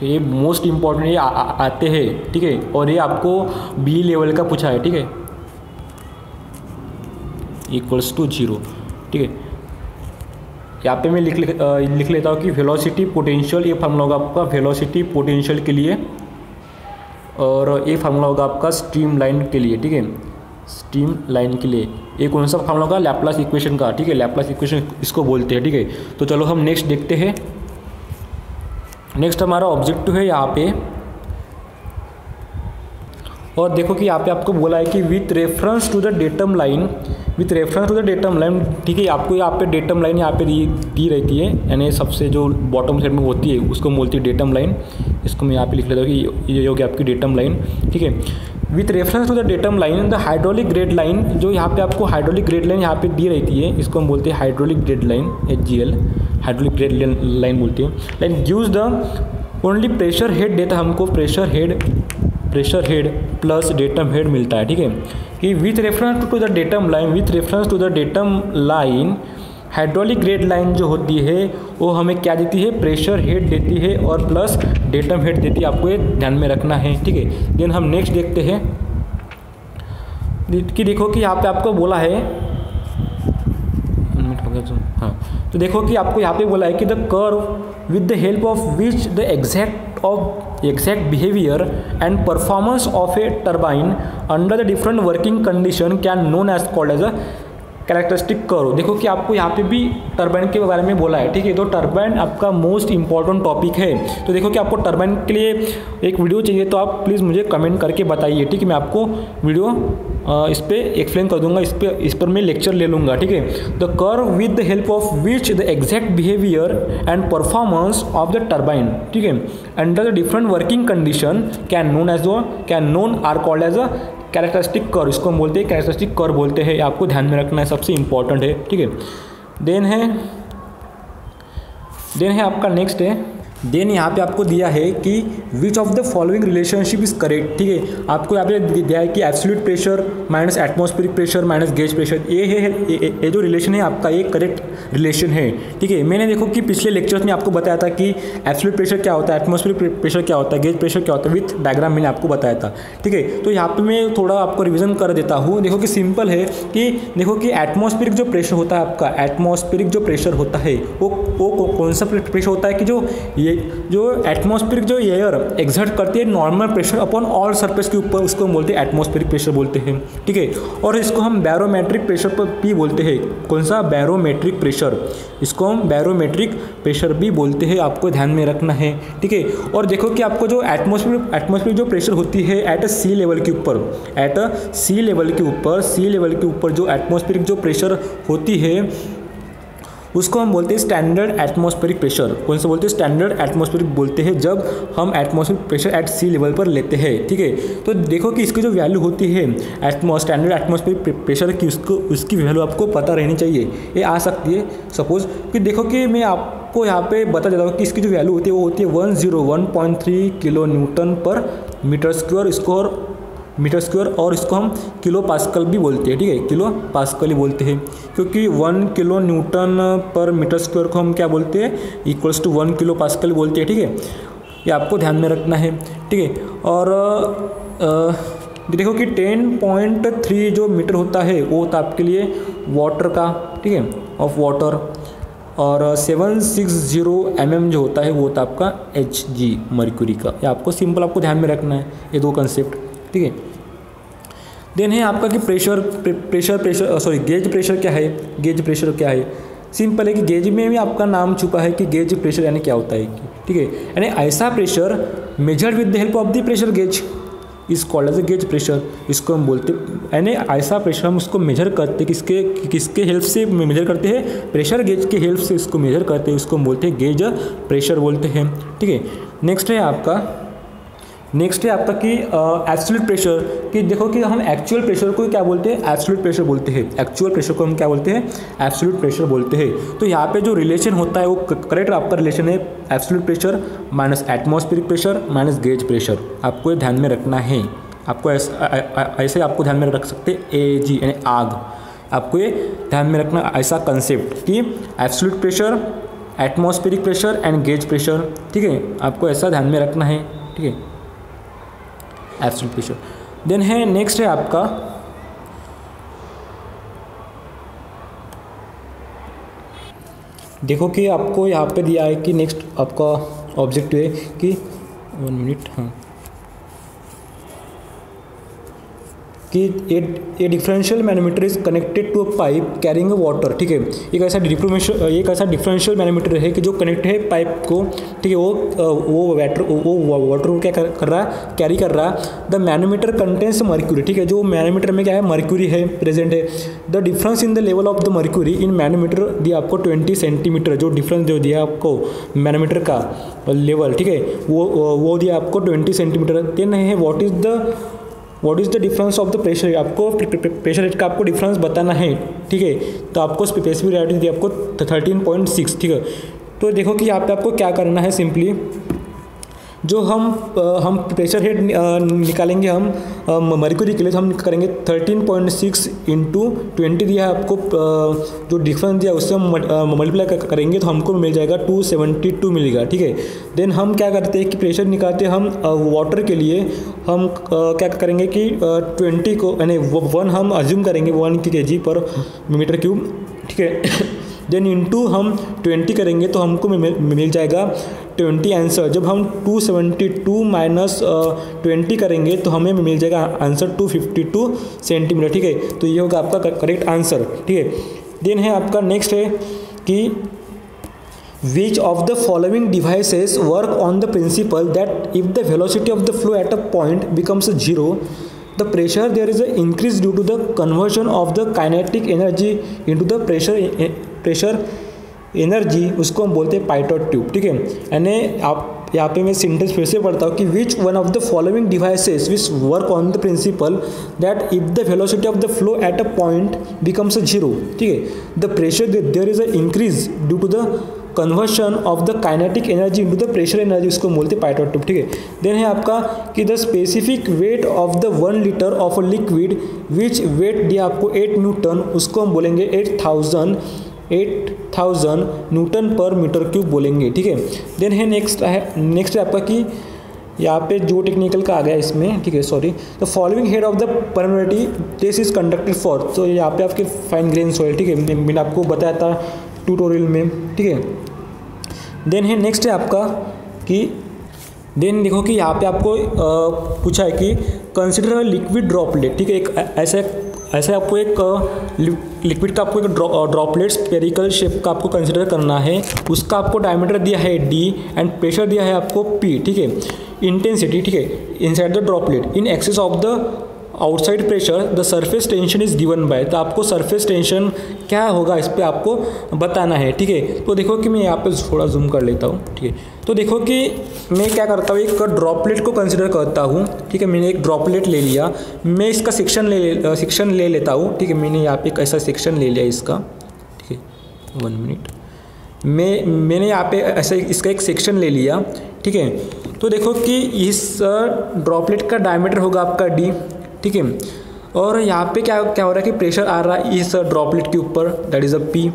[SPEAKER 1] तो ये मोस्ट इम्पॉर्टेंट ये आते हैं, ठीक है। और ये आपको बी लेवल का पूछा है, ठीक है, इक्वल्स टू 0, ठीक है। यहाँ पे मैं लिख लेता हूँ कि वेलोसिटी पोटेंशियल, ये फार्मूला होगा आपका वेलोसिटी पोटेंशियल के लिए, और ये फार्मूला होगा आपका स्ट्रीम लाइन के लिए, ठीक है, स्ट्रीम लाइन के लिए। ये कौन सा फार्मूला होगा, लैप्लास इक्वेशन का, ठीक है, लैप्लास इक्वेशन इसको बोलते हैं, ठीक है। तो चलो हम नेक्स्ट देखते हैं। नेक्स्ट हमारा ऑब्जेक्टिव है यहाँ पे, और देखो कि यहाँ पे आपको बोला है कि with reference to the datum line, with reference to the datum line, ठीक है। आपको यहाँ पे डेटम लाइन यहाँ पे दी रहती है, यानी सबसे जो बॉटम साइड में होती है उसको बोलती है डेटम लाइन। इसको मैं यहाँ पे लिख लेता हूँ कि ये हो गया आपकी डेटम लाइन, ठीक है। With reference to the datum line the hydraulic grade line, जो यहाँ पे आपको हाइड्रोलिक ग्रेड लाइन यहाँ पे दी रहती है, इसको हम बोलते हैं hydraulic grade line, HGL, hydraulic grade line बोलते हैं। Line gives the only pressure head देता है हमको, pressure head plus datum head मिलता है, ठीक है। कि with reference to the datum line, with reference to the datum line, hydraulic grade line जो होती है वो हमें क्या देती है, प्रेशर हेड देती है और प्लस डेटम हेड देती है, आपको ये ध्यान में रखना है, ठीक है। देन हम नेक्स्ट देखते हैं कि देखो कि यहाँ पे आपको बोला है, हाँ, तो देखो कि आपको यहाँ पे बोला है कि the curve with the help of which the exact behavior and performance of a turbine under the different working condition can known as called as a characteristic curve. देखो कि आपको यहाँ पे भी टरबाइन के बारे में बोला है, ठीक है। तो टरबाइन आपका मोस्ट इंपॉर्टेंट टॉपिक है। तो देखो कि आपको टरबाइन के लिए एक वीडियो चाहिए तो आप प्लीज़ मुझे कमेंट करके बताइए, ठीक है। मैं आपको वीडियो इस पर एक्सप्लेन कर दूंगा, इस पर मैं लेक्चर ले लूँगा, ठीक है। The curve with the help of which the exact behaviour and performance of the turbine, ठीक है, under the different working condition can known are called as a characteristic curve. इसको हम बोलते हैं कैरेक्टरिस्टिक कर्व बोलते हैं, आपको ध्यान में रखना है, सबसे इंपॉर्टेंट है, ठीक है। देन है आपका नेक्स्ट है, देन यहाँ पे आपको दिया है कि which of the following relationship is correct, ठीक है। आपको यहाँ पे दिया है कि absolute pressure minus atmospheric pressure minus gauge pressure, ये जो रिलेशन है आपका, ये करेक्ट रिलेशन है, ठीक है। मैंने देखो कि पिछले लेक्चर्स में आपको बताया था कि एब्सोल्यूट प्रेशर क्या होता है, एटमॉस्फेरिक प्रेशर क्या होता है, गेज प्रेशर क्या होता है, विथ डायग्राम मैंने आपको बताया था, ठीक है। तो यहाँ पे मैं थोड़ा आपको रिविजन कर देता हूँ। देखो कि सिंपल है कि देखो कि एटमॉस्फेरिक जो प्रेशर होता है आपका, एटमॉस्फेरिक जो प्रेशर होता है वो कौन सा प्रेशर होता है कि जो एटमॉस्फेरिक जो एयर एक्सर्ट करती है normal pressure upon all surface के ऊपर, उसको हम बोलते हैं एटमॉस्फेरिक प्रेशर बोलते हैं, ठीक है। और इसको हम बैरोमेट्रिक प्रेशर पर भी बोलते हैं। कौन सा, बैरोमेट्रिक प्रेशर, इसको हम बैरोमेट्रिक प्रेशर भी बोलते हैं, आपको ध्यान में रखना है, ठीक है। और देखो कि आपको जो एटमॉस्फेरिक जो प्रेशर होती है एट अ सी लेवल के ऊपर, एट अ सी लेवल के ऊपर जो एटमॉस्फेरिक जो प्रेशर होती है उसको हम बोलते हैं स्टैंडर्ड एटमॉस्फेरिक प्रेशर। कौन सा बोलते हैं, स्टैंडर्ड एटमॉस्फेरिक बोलते हैं जब हम atmospheric pressure at sea level पर लेते हैं, ठीक है। तो देखो कि इसकी जो वैल्यू होती है स्टैंडर्ड एटमॉस्फेरिक प्रेशर की, उसकी वैल्यू आपको पता रहनी चाहिए। ये आ सकती है सपोज कि देखो कि मैं आपको यहाँ पे बता देता हूँ कि इसकी जो वैल्यू होती है वो होती है 101.3 किलो न्यूटन पर मीटर स्क्वायर, और इसको हम किलो पास्कल भी बोलते हैं, ठीक है, किलो पास्कल ही बोलते हैं, क्योंकि 1 किलो न्यूटन पर मीटर स्क्वायर को हम क्या बोलते हैं, इक्वल्स टू 1 किलो पास्कल बोलते हैं, ठीक है। ये आपको ध्यान में रखना है, ठीक है। और देखो कि 10.3 जो मीटर होता है वो होता है आपके लिए वाटर का, ठीक है, ऑफ वाटर, और 760 mm जो होता है वो होता है आपका Hg मर्क्यूरी का। ये आपको सिंपल आपको ध्यान में रखना है, ये दो कंसेप्ट, ठीक है। देन है आपका कि गेज प्रेशर क्या है, गेज प्रेशर क्या है। सिंपल है कि गेज में भी आपका नाम छुपा है कि गेज प्रेशर यानी क्या होता है, ठीक है। यानी ऐसा pressure measured with the help of the pressure gauge is called as a gauge pressure, इसको हम बोलते हैं। यानी ऐसा प्रेशर हम उसको मेजर करते किसके हेल्प से मेजर करते हैं, प्रेशर गेज के हेल्प से इसको मेजर करते हैं, इसको हम बोलते हैं गेज प्रेशर बोलते हैं, ठीक है। नेक्स्ट है आपका कि एब्सोल्यूट प्रेशर, कि देखो कि हम एक्चुअल प्रेशर को क्या बोलते हैं, एब्सोल्यूट प्रेशर बोलते हैं। एक्चुअल प्रेशर को हम क्या बोलते हैं, एब्सोल्यूट प्रेशर बोलते हैं। तो यहाँ पे जो रिलेशन होता है वो करेक्ट आपका रिलेशन है absolute pressure minus atmospheric pressure minus gauge pressure. आपको ये ध्यान में रखना है, आपको ऐसे आपको ध्यान में रख सकते हैं AG यानी आग। आपको ये ध्यान में रखना ऐसा कंसेप्ट कि absolute pressure, atmospheric pressure and gauge pressure, ठीक है। आपको ऐसा ध्यान में रखना है, ठीक है, एब्सोल्यूट प्रेशर। देन है नेक्स्ट है आपका देखो कि आपको यहाँ पे दिया है कि नेक्स्ट आपका ऑब्जेक्टिव है कि 1 मिनट, हाँ, कि a differential manometer is connected to a pipe carrying water, ठीक है। एक ऐसा डिफरेंशियल मैनोमीटर है कि जो कनेक्ट है पाइप को, ठीक है। वो वाटर को क्या कर रहा है, कैरी कर रहा है। द मैनोमीटर कंटेंस मर्क्यूरी, ठीक है। जो मैनोमीटर में क्या है, मर्क्यूरी है, प्रेजेंट है। The difference in the level of the mercury in manometer दिया आपको 20 सेंटीमीटर, जो डिफरेंस जो दिया आपको मैनोमीटर का लेवल, ठीक है, वो दिया आपको 20 सेंटीमीटर। देन है what is the difference of the pressure, आपको प्रेशर रेट का आपको डिफरेंस बताना है, ठीक है। तो आपको स्पेसिफिक रेट दी आपको 13.6, ठीक है। तो देखो कि यहाँ पे आपको क्या करना है, सिंपली जो हम प्रेशर हेड निकालेंगे हम मर्क्यूरी के लिए, तो हम करेंगे 13.6 इंटू 20 दिया है आपको, जो डिफरेंस दिया उससे हम मल्टीप्लाई करेंगे तो हमको मिल जाएगा 272 मिलेगा, ठीक है। देन हम क्या करते हैं कि प्रेशर निकालते हम वाटर के लिए हम क्या करेंगे कि 20 को यानी 1 हम अज्यूम करेंगे 1 kg पर मीटर क्यूब, ठीक है। देन इंटू हम 20 करेंगे तो हमको मिल जाएगा 20 आंसर। जब हम 272 माइनस 20 करेंगे तो हमें मिल जाएगा आंसर 252 सेंटीमीटर, ठीक है। तो ये होगा आपका करेक्ट आंसर, ठीक है। देन है आपका नेक्स्ट है कि which of the following devices work on the principle that if the velocity of the flow at a point becomes 0 the pressure there is a increase due to the conversion of the kinetic energy into the pressure energy, उसको हम बोलते हैं पाइटॉट tube, ठीक है। यानी आप यहाँ पे मैं सेंटेंस फिर से पढ़ता हूँ कि which one of the following devices which work on the principle that if the velocity of the flow at a point becomes 0, ठीक है, the pressure there is a increase due to the conversion of the kinetic energy into the pressure energy, उसको बोलते हैं पाइटॉट tube, ठीक है। Then है आपका कि the specific weight of the 1 litre of a liquid which weight दिया आपको 8 न्यूटन, उसको हम बोलेंगे 8000 न्यूटन पर मीटर क्यूब बोलेंगे, ठीक है। देन है नेक्स्ट है आपका कि यहाँ पे जो टेक्निकल का आ गया इसमें, ठीक है, sorry, the following head of the permittivity this is conducted for, तो यहाँ पे आपके फाइन ग्रेन सॉइल, ठीक है, मैंने आपको बताया था ट्यूटोरियल में, ठीक है। देन है नेक्स्ट है आपका कि देन देखो कि यहाँ पे आपको पूछा है कि कंसिडर लिक्विड ड्रॉपलेट, ठीक है। एक ऐसे आपको एक लिक्विड का आपको एक ड्रॉपलेट स्पेरिकल शेप का आपको कंसिडर करना है। उसका आपको डायमीटर दिया है D एंड प्रेशर दिया है आपको P, ठीक है। इंटेंसिटी, ठीक है, inside the droplet in excess of the outside pressure the surface tension is given by, तो आपको सरफेस टेंशन क्या होगा इस पर आपको बताना है, ठीक है। तो देखो कि मैं यहाँ पे थोड़ा जूम कर लेता हूँ, ठीक है। तो देखो कि मैं क्या करता हूँ, एक ड्रॉपलेट को कंसिडर करता हूँ, ठीक है। मैंने एक ड्रॉपलेट ले लिया, मैं इसका सेक्शन ले लेता हूँ, ठीक है। मैंने यहाँ पे एक ऐसा सेक्शन ले लिया इसका, ठीक है, 1 मिनट, मैंने यहाँ पे ऐसा इसका एक सेक्शन ले लिया, ठीक है। तो देखो कि इस ड्रॉपलेट का डायमीटर होगा आपका D, ठीक है। और यहाँ पे क्या हो रहा है कि प्रेशर आ रहा है इस ड्रॉपलेट के ऊपर, दैट इज़ अ P,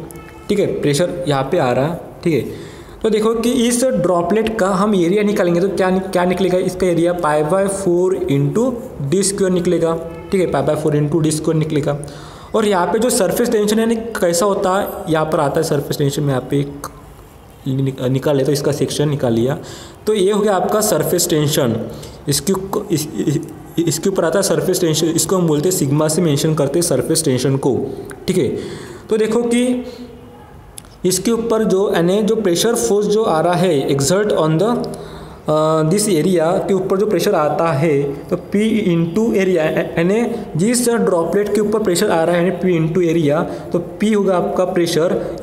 [SPEAKER 1] ठीक है, प्रेशर यहाँ पे आ रहा है, ठीक है। तो देखो कि इस ड्रॉपलेट का हम एरिया निकालेंगे तो क्या निकलेगा, इसका एरिया π/4 इंटू D² निकलेगा, ठीक है, π/4 इंटू D² निकलेगा। और यहाँ पे जो सरफेस टेंशन है कैसा होता है, यहाँ पर आता है सरफेस टेंशन में, यहाँ पे निकाल ले तो इसका सेक्शन निकाल लिया, तो ये हो गया आपका सरफेस टेंशन। इसके ऊपर आता है सरफेस टेंशन, इसको हम बोलते हैं सिग्मा से मेंशन करते हैं सरफेस टेंशन को, ठीक है। तो देखो कि इसके ऊपर जो यानी जो प्रेशर फोर्स जो आ रहा है exert on the this area के ऊपर जो प्रेशर आता है तो P इंटू एरिया, यानी जिस ड्रॉपलेट के ऊपर प्रेशर आ रहा है P इंटू एरिया, तो P होगा आपका प्रेशर,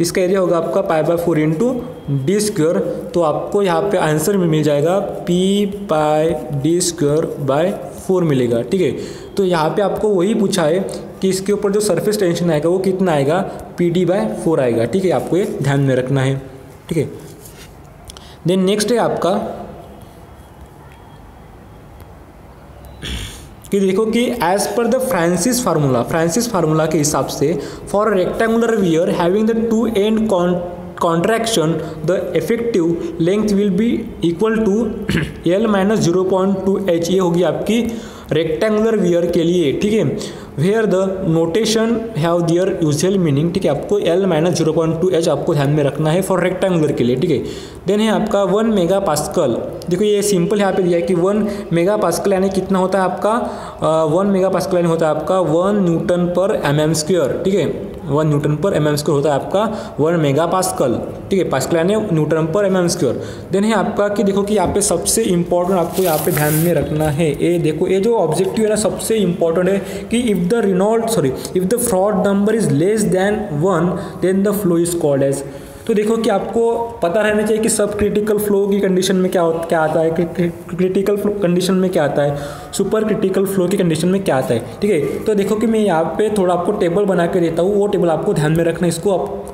[SPEAKER 1] इसका एरिया होगा आपका π/4 इंटू डी स्क्वायर। तो आपको यहाँ पे आंसर में मिल जाएगा P/d²/4 मिलेगा। ठीक है, तो यहाँ पे आपको वही पूछा है कि इसके ऊपर जो सरफेस टेंशन आएगा वो कितना आएगा, PD/4 आएगा। ठीक है, आपको ये ध्यान में रखना है। ठीक है, देन नेक्स्ट है आपका कि देखो कि as per the Francis formula के हिसाब से for rectangular weir having the two end contraction the effective length will be equal to L-0.2h। ये होगी आपकी रेक्टेंगुलर वियर के लिए। ठीक है, where the notation have their usual meaning. ठीक है, आपको L-0.2h आपको ध्यान में रखना है फॉर रेक्टेंगुलर के लिए। ठीक है, देन है आपका 1 मेगापास्कल। देखो ये सिंपल यहाँ पे दिया है कि 1 मेगापास्कल यानी कितना होता है आपका 1 मेगापास्कल यानी होता है आपका 1 न्यूटन पर mm²। ठीक है, 1 न्यूटन पर mm² होता है आपका 1 मेगापास्कल। ठीक है, पास्कल यानी न्यूटन पर mm²। देन है आपका कि देखो कि यहाँ पे सबसे इंपॉर्टेंट आपको यहाँ पे ध्यान में रखना है, ये देखो ये जो ऑब्जेक्टिव है ना सबसे इंपॉर्टेंट है कि if the Froude number is less than 1 then the flow is called as. तो देखो कि आपको पता रहना चाहिए कि सब क्रिटिकल फ्लो की कंडीशन में क्या आता है, क्रिटिकल फ्लो कंडीशन में क्या आता है, सुपर क्रिटिकल फ्लो की कंडीशन में क्या आता है। ठीक है, तो देखो कि मैं यहाँ पे थोड़ा आपको टेबल बना के देता हूँ, वो टेबल आपको ध्यान में रखना, इसको आप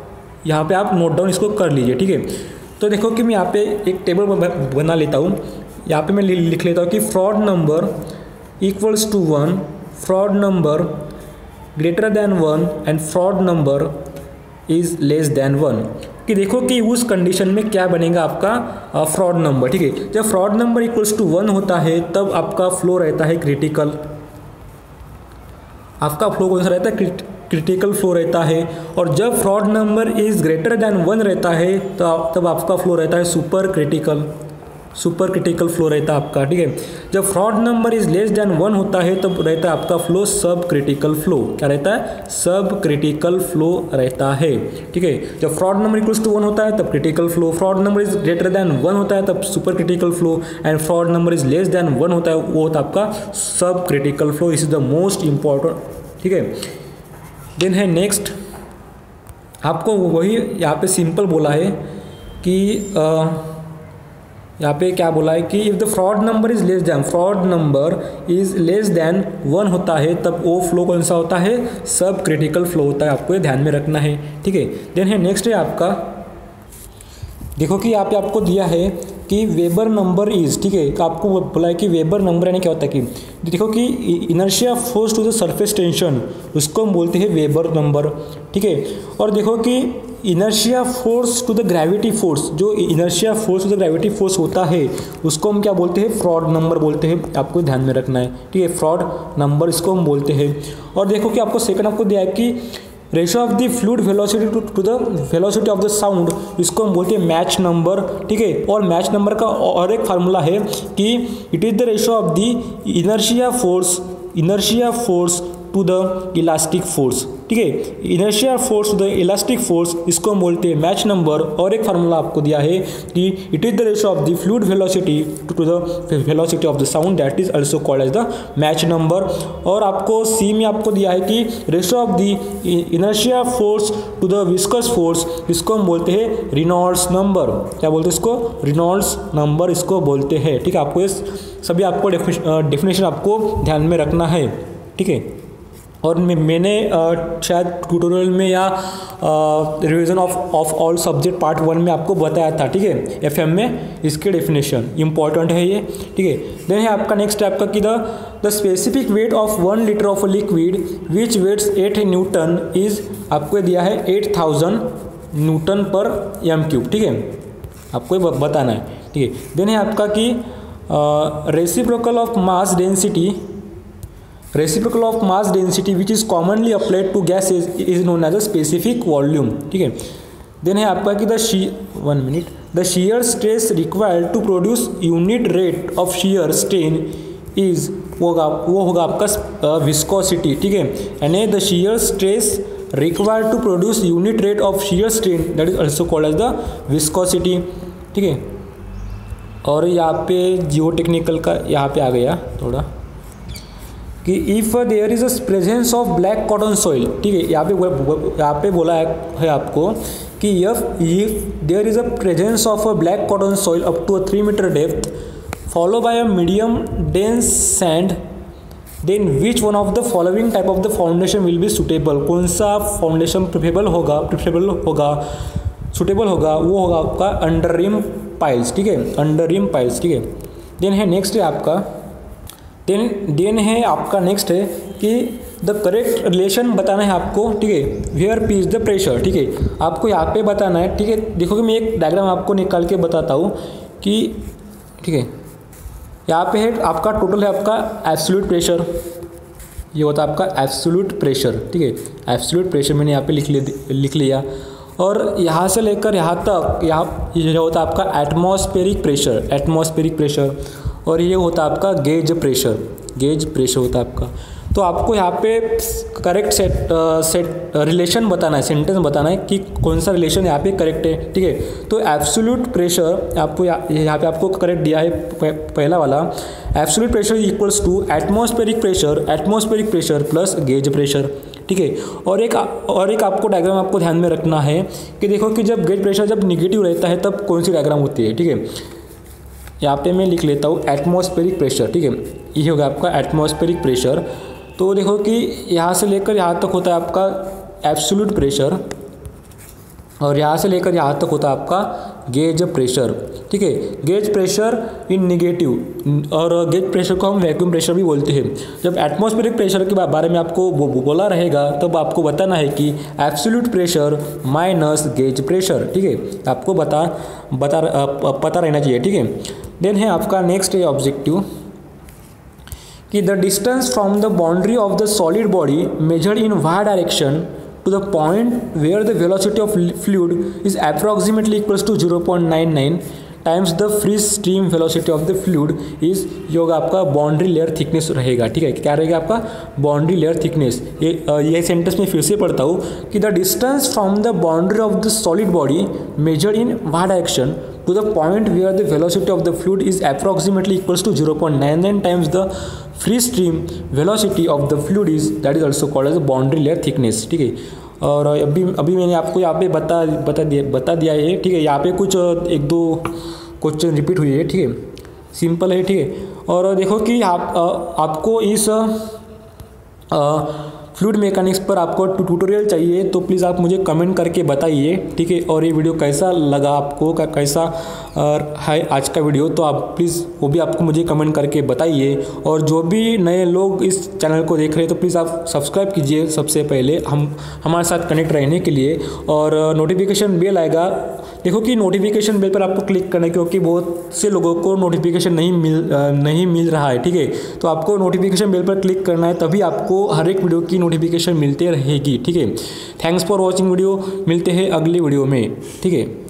[SPEAKER 1] यहाँ पे आप नोट डाउन इसको कर लीजिए। ठीक है, तो देखो कि मैं यहाँ पे एक टेबल बना लेता हूँ, यहाँ पे मैं लिख लेता हूँ कि Froude number equals to 1, Froude number greater than 1 and Froude number is less than 1। कि देखो कि उस कंडीशन में क्या बनेगा आपका फ्रॉड नंबर। ठीक है, जब फ्रॉड नंबर इक्वल्स टू 1 होता है तब आपका फ्लो रहता है क्रिटिकल, आपका फ्लो कौन सा रहता है, क्रिटिकल फ्लो रहता है। और जब fraud number is greater than 1 रहता है तब आपका फ्लो रहता है सुपर क्रिटिकल फ्लो रहता है आपका। ठीक है, जब fraud number is less than 1 होता है तब रहता है आपका फ्लो सब क्रिटिकल फ्लो। क्या रहता है, सब क्रिटिकल फ्लो रहता है। ठीक है, जब फ्रॉड नंबर इक्वल्स टू 1 होता है तब critical flow, fraud number is greater than 1 होता है तब super critical flow, and Froude number is less than 1 होता है वो होता है आपका सब critical flow. This is the most important. ठीक है, देन है नेक्स्ट, आपको वही यहाँ पे सिंपल बोला है कि यहाँ पे क्या बोला है कि if the Froude number is less than 1 होता है तब वो फ्लो कौन सा होता है, सब क्रिटिकल फ्लो होता है। आपको ये ध्यान में रखना है। ठीक है, देन है नेक्स्ट है आपका, देखो कि यहाँ पे आपको दिया है कि वेबर नंबर इज। ठीक है, तो आपको बोला है कि वेबर नंबर यानी क्या होता है कि देखो कि inertia force to the surface tension उसको हम बोलते हैं वेबर नंबर। ठीक है, और देखो कि inertia force to the gravity force, जो inertia force to the gravity force होता है उसको हम क्या बोलते हैं, फ्रॉड नंबर बोलते हैं। आपको ध्यान में रखना है। ठीक है, फ्रॉड नंबर इसको हम बोलते हैं। और देखो कि आपको सेकंड आपको दिया है कि ratio of the fluid velocity to the velocity of the sound, इसको हम बोलते हैं मैच नंबर। ठीक है, और मैच नंबर का और एक फार्मूला है कि it is the ratio of the inertia force to the elastic force. ठीक है, inertia force to the elastic force इसको हम बोलते हैं मैच नंबर। और एक फार्मूला आपको दिया है कि it is the ratio of the fluid velocity to the velocity of the sound, that is also called as the Mach number. और आपको सी में आपको दिया है कि ratio of the inertia force to the viscous force, इसको हम बोलते हैं रिनॉल्ड्स नंबर। क्या बोलते हैं इसको, रिनॉल्ड्स नंबर इसको बोलते हैं। ठीक है, आपको ये सभी आपको डेफिनेशन आपको ध्यान में रखना है। ठीक है, और मैंने शायद ट्यूटोरियल में या revision of all subject part 1 में आपको बताया था। ठीक है, एफएम में इसके डेफिनेशन इंपॉर्टेंट है ये। ठीक है, देन है आपका नेक्स्ट आपका कि the specific weight of 1 litre of a liquid which weights 8 newton is, आपको दिया है 8000 न्यूटन पर m³। ठीक है, आपको ये बताना है। ठीक है, देन है आपका कि reciprocal of mass density which is commonly applied to gases is known as a specific volume. ठीक है, देन है आपका कि the shear stress required to produce unit rate of shear strain is वो होगा आपका विस्कोसिटी। ठीक है, यानी the shear stress required to produce unit rate of shear strain that is also called as the viscosity. ठीक है, और यहाँ पे जियो टेक्निकल का यहाँ पे आ गया थोड़ा कि if there is a presence of black cotton soil. ठीक है, यहाँ पे बोला है आपको कि if there is a presence of a black cotton soil up to a 3 metre depth follow by a medium dense sand then which one of the following type of the foundation will be suitable. कौन सा foundation preferable होगा suitable होगा, वो होगा आपका under rim piles. ठीक है, under rim piles. ठीक है, देन है नेक्स्ट है आपका देन है आपका नेक्स्ट है कि द करेक्ट रिलेशन बताना है आपको। ठीक है, where P is the pressure. ठीक है, आपको यहाँ पे बताना है। ठीक है, देखो कि मैं एक डायग्राम आपको निकाल के बताता हूँ कि ठीक है, यहाँ पे है आपका टोटल है आपका एब्सोल्यूट प्रेशर, ये होता है आपका एब्सोल्यूट प्रेशर। ठीक है, एब्सोल्यूट प्रेशर मैंने यहाँ पे लिख लिया और यहाँ से लेकर यहाँ तक ये होता है आपका एटमॉस्फेरिक प्रेशर और ये होता है आपका गेज प्रेशर होता है आपका। तो आपको यहाँ पे करेक्ट सेट रिलेशन बताना है, सेंटेंस बताना है कि कौन सा रिलेशन यहाँ पे करेक्ट है। ठीक है, तो एब्सोल्यूट प्रेशर आपको यहाँ पे आपको करेक्ट दिया है पहला वाला, absolute pressure equals to atmospheric pressure plus gauge pressure. ठीक है, और एक आपको डायग्राम आपको ध्यान में रखना है कि देखो कि जब गेज प्रेशर जब निगेटिव रहता है तब कौन सी डायग्राम होती है। ठीक है, यहाँ पे मैं लिख लेता हूँ एटमॉस्फेरिक प्रेशर। ठीक है, ये होगा आपका एटमॉस्फेरिक प्रेशर। तो देखो कि यहाँ से लेकर यहाँ तक होता है आपका एब्सोल्यूट प्रेशर और यहाँ से लेकर यहाँ तक होता है आपका गेज प्रेशर। ठीक है, गेज प्रेशर इन निगेटिव और गेज प्रेशर को हम वैक्यूम प्रेशर भी बोलते हैं। जब एटमॉस्फेरिक प्रेशर के बारे में आपको बोला रहेगा तब आपको बताना है कि absolute pressure minus gauge pressure. ठीक है, आपको पता रहना चाहिए। ठीक है, देन है आपका नेक्स्ट है ऑब्जेक्टिव कि the distance from the boundary of the solid body measured in Y direction to the point where the velocity of fluid is approximately equals to 0.99 times the free stream velocity of the fluid is ये होगा आपका boundary layer thickness रहेगा। ठीक है, क्या रहेगा आपका boundary layer thickness. ये सेंटेंस में फिर से पढ़ता हूँ कि the distance from the boundary of the solid body measured in Y direction to the point where the velocity of the fluid is approximately equals to 0.99 times the free stream velocity of the fluid is that is also called as boundary layer thickness। ठीक है, और अभी मैंने आपको यहाँ पे बता दिया है। ठीक है, यहाँ पे कुछ एक दो क्वेश्चन रिपीट हुई है। ठीक है, सिंपल है। ठीक है, और देखो कि आपको इस फ्लूइड मैकेनिक्स पर आपको ट्यूटोरियल चाहिए तो प्लीज़ आप मुझे कमेंट करके बताइए। ठीक है, और ये वीडियो कैसा लगा आपको, कैसा है आज का वीडियो, तो आप प्लीज़ वो भी आपको मुझे कमेंट करके बताइए। और जो भी नए लोग इस चैनल को देख रहे हैं तो प्लीज़ आप सब्सक्राइब कीजिए सबसे पहले हमारे साथ कनेक्ट रहने के लिए, और नोटिफिकेशन बेल आएगा। देखो कि नोटिफिकेशन बेल पर आपको क्लिक करना है क्योंकि बहुत से लोगों को नोटिफिकेशन नहीं मिल रहा है। ठीक है, तो आपको नोटिफिकेशन बेल पर क्लिक करना है, तभी आपको हर एक वीडियो की नोटिफिकेशन मिलती रहेगी। ठीक है, थैंक्स फॉर वॉचिंग वीडियो, मिलते हैं अगली वीडियो में। ठीक है।